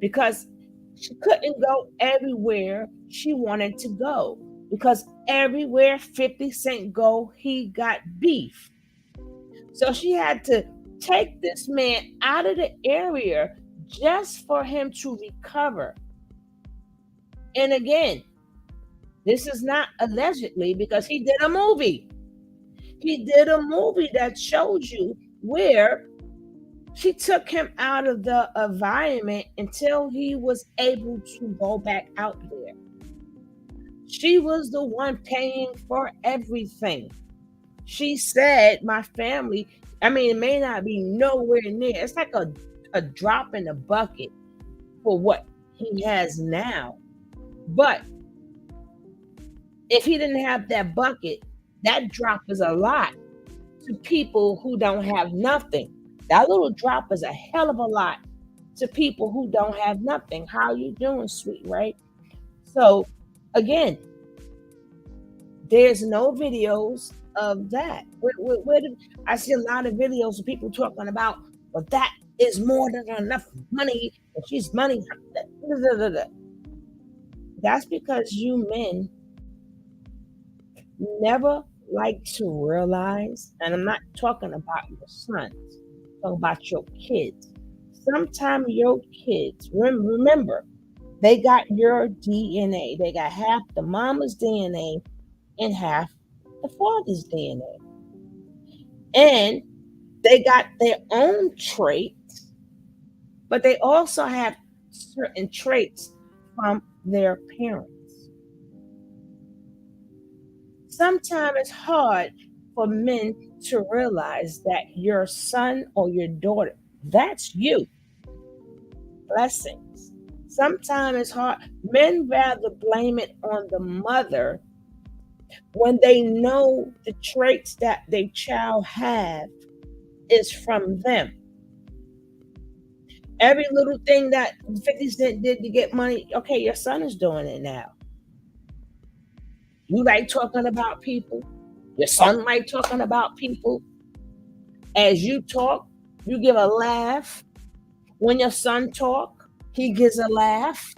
because she couldn't go everywhere she wanted to go because everywhere 50 Cent go, he got beef. So she had to take this man out of the area just for him to recover. And again, this is not allegedly because he did a movie. He did a movie that showed you where she took him out of the environment until he was able to go back out there. She was the one paying for everything. She said, my family, I mean, it may not be nowhere near. It's like a drop in the bucket for what he has now. But if he didn't have that bucket, that drop is a lot to people who don't have nothing. That little drop is a hell of a lot to people who don't have nothing. How you doing, sweet, right? So, again, there's no videos of that. I see a lot of videos of people talking about, well, that is more than enough money, and she's money. That's because you men never like to realize, and I'm not talking about your sons, I'm talking about your kids. Sometimes your kids, remember, they got your DNA. They got half the mama's DNA and half the father's DNA. And they got their own traits, but they also have certain traits from their parents. Sometimes it's hard for men to realize that your son or your daughter, that's you. Blessings. Sometimes it's hard. Men rather blame it on the mother when they know the traits that their child have is from them. Every little thing that 50 Cent did to get money, okay, your son is doing it now. You like talking about people. Your son like talking about people. As you talk, you give a laugh. When your son talk, he gives a laugh.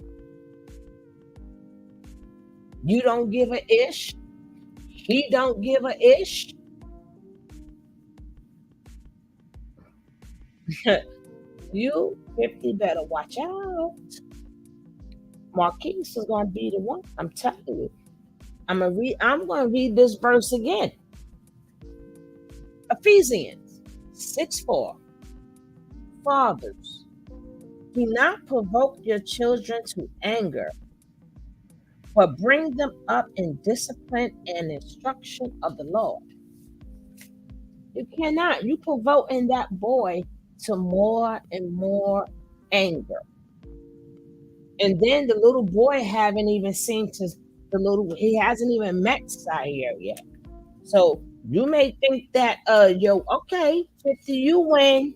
You don't give a ish. He don't give a ish. You 50 better watch out. Marquise is gonna be the one. I'm telling you. I'm gonna read this verse again. Ephesians 6:4. Fathers, do not provoke your children to anger, but bring them up in discipline and instruction of the Lord. You cannot. You provoking that boy to more and more anger. And then the little boy haven't even seen he hasn't even met Zaire yet. So you may think that okay, 50, you win.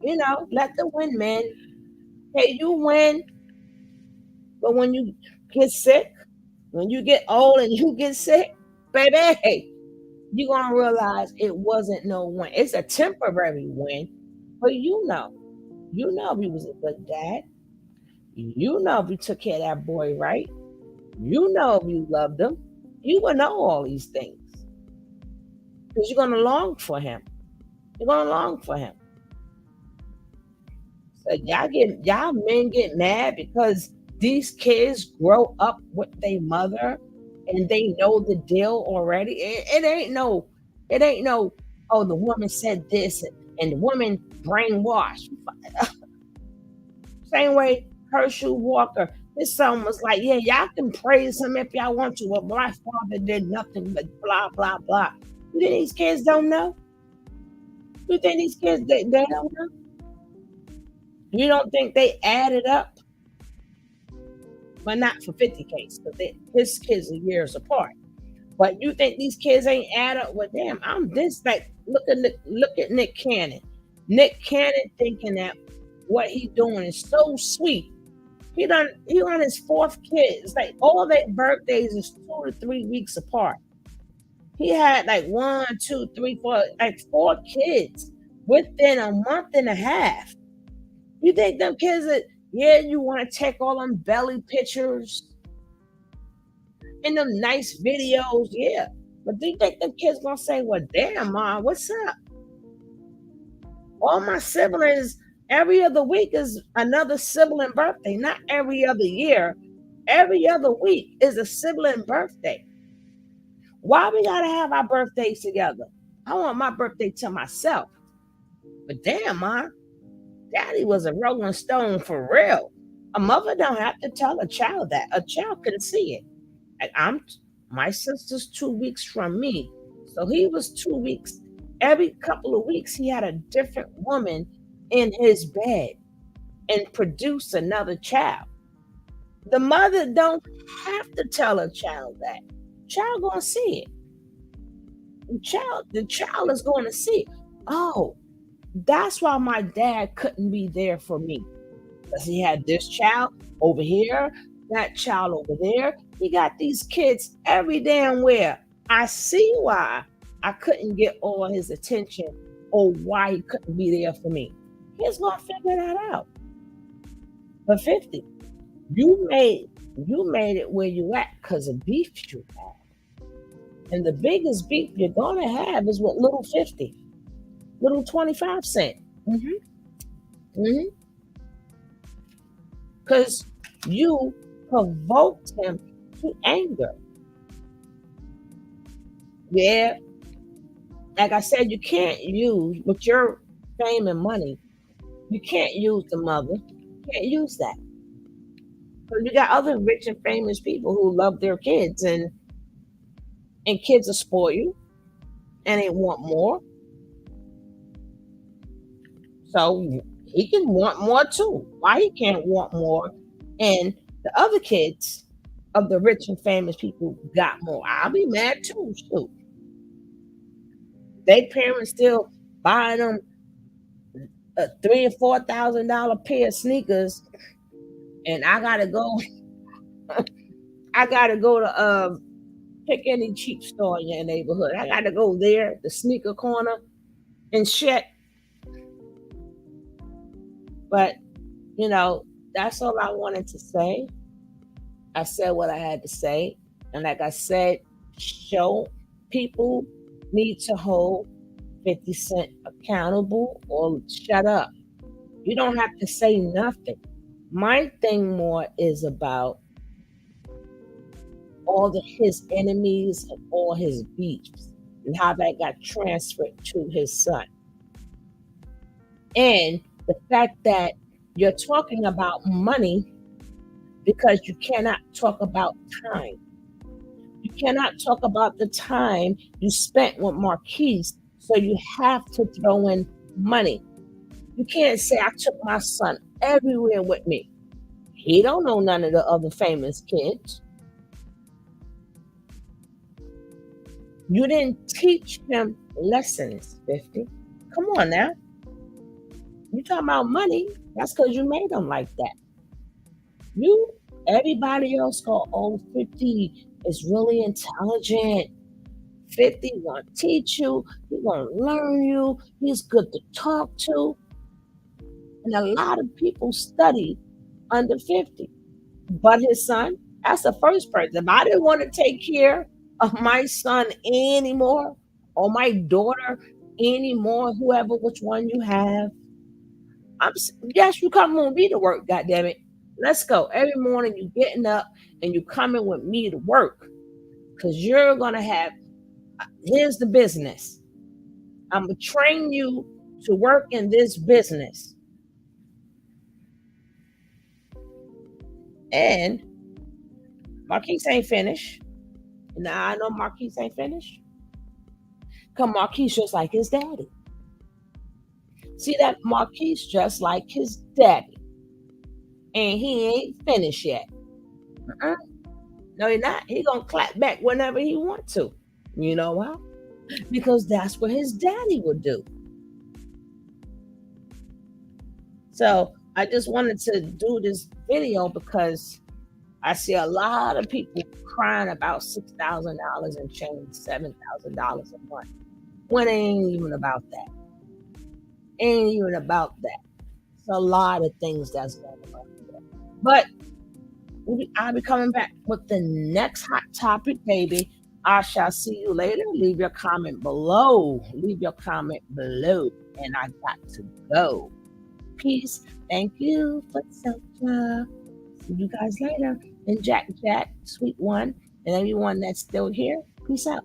You know, let the win, man. Hey, you win. But when you get sick, when you get old and you get sick, baby, you're gonna realize it wasn't no win. It's a temporary win, but you know if he was a good dad. You know if you took care of that boy right. You know if you loved him. You will know all these things. Because you're gonna long for him. You're gonna long for him. So y'all men get mad because these kids grow up with their mother and they know the deal already. It ain't no It ain't no, oh, the woman said this and the woman brainwashed. Same way Herschel Walker, his son was like, yeah, y'all can praise him if y'all want to, but my father did nothing but blah, blah, blah. You think these kids don't know? You think these kids, they don't know? You don't think they added up? Well, not for 50 case, because his kids are years apart. But you think these kids ain't add up? Well, damn, I'm this. Like, look at Nick Cannon. Nick Cannon thinking that what he doing is so sweet. He on his fourth kid. It's like all their birthdays is 2 to 3 weeks apart. He had like 1, 2, 3, 4, like 4 kids within a month and a half. You think them kids that, yeah, you want to take all them belly pictures and them nice videos, yeah. But do you think them kids gonna say, well, damn, Mom, what's up? All my siblings, every other week is another sibling birthday, not every other year. Every other week is a sibling birthday. Why we gotta have our birthdays together? I want my birthday to myself. But damn, Mom, Daddy was a Rolling Stone for real. A mother don't have to tell a child that. A child can see it. Like my sister's 2 weeks from me. So he was 2 weeks. Every couple of weeks, he had a different woman in his bed and produce another child. The mother don't have to tell a child that. Child gonna see it. The child is going to see, oh, that's why my dad couldn't be there for me. Because he had this child over here, that child over there. He got these kids every damn where. I see why I couldn't get all his attention or why he couldn't be there for me. He's gonna figure that out. But 50, you made it where you at because of beef you have. And the biggest beef you're gonna have is with little 50, little 25 cent. Because you provoked him to anger. Yeah. Like I said, you can't use, with your fame and money, you can't use the mother. You can't use that. Because you got other rich and famous people who love their kids and kids will spoil you and they want more. So he can want more too. Why he can't want more? And the other kids of the rich and famous people got more. I'll be mad too. Shoot. They parents still buying them a $3,000 or $4,000 pair of sneakers, and I gotta go. I gotta go to pick any cheap store in your neighborhood. I gotta go there, the sneaker corner, and shit. But that's all I wanted to say. I said what I had to say, and like I said, show people need to hold 50 Cent accountable or shut up. You don't have to say nothing. My thing more is about all his enemies and all his beefs and how that got transferred to his son. And the fact that you're talking about money because you cannot talk about time. You cannot talk about the time you spent with Marquise, so you have to throw in money. You can't say, I took my son everywhere with me. He don't know none of the other famous kids. You didn't teach him lessons, 50. Come on now. You talking about money, that's because you made them like that. Everybody else go, oh, 50 is really intelligent. 50 gonna teach you, he's gonna learn you, he's good to talk to. And a lot of people study under 50. But his son, that's the first person. If I didn't want to take care of my son anymore, or my daughter anymore, whoever, which one you have, yes, you come with me to work, goddammit. Let's go. Every morning you getting up and you coming with me to work. Because you're going to have Here's the business. I'm going to train you to work in this business. And Marquise ain't finished. Now I know Marquise ain't finished. Because Marquise just like his daddy. See that Marquise just like his daddy. And he ain't finished yet. No, he not. He gonna clap back whenever he want to. You know why? Because that's what his daddy would do. So I just wanted to do this video because I see a lot of people crying about $6,000 and change, $7,000 a month. When it ain't even about that. Ain't even about that. It's a lot of things that's going on here. But I'll be coming back with the next hot topic, baby. I shall see you later. Leave your comment below. Leave your comment below. And I got to go. Peace. Thank you for self-love. See you guys later. And Jack, Sweet One, and everyone that's still here, peace out.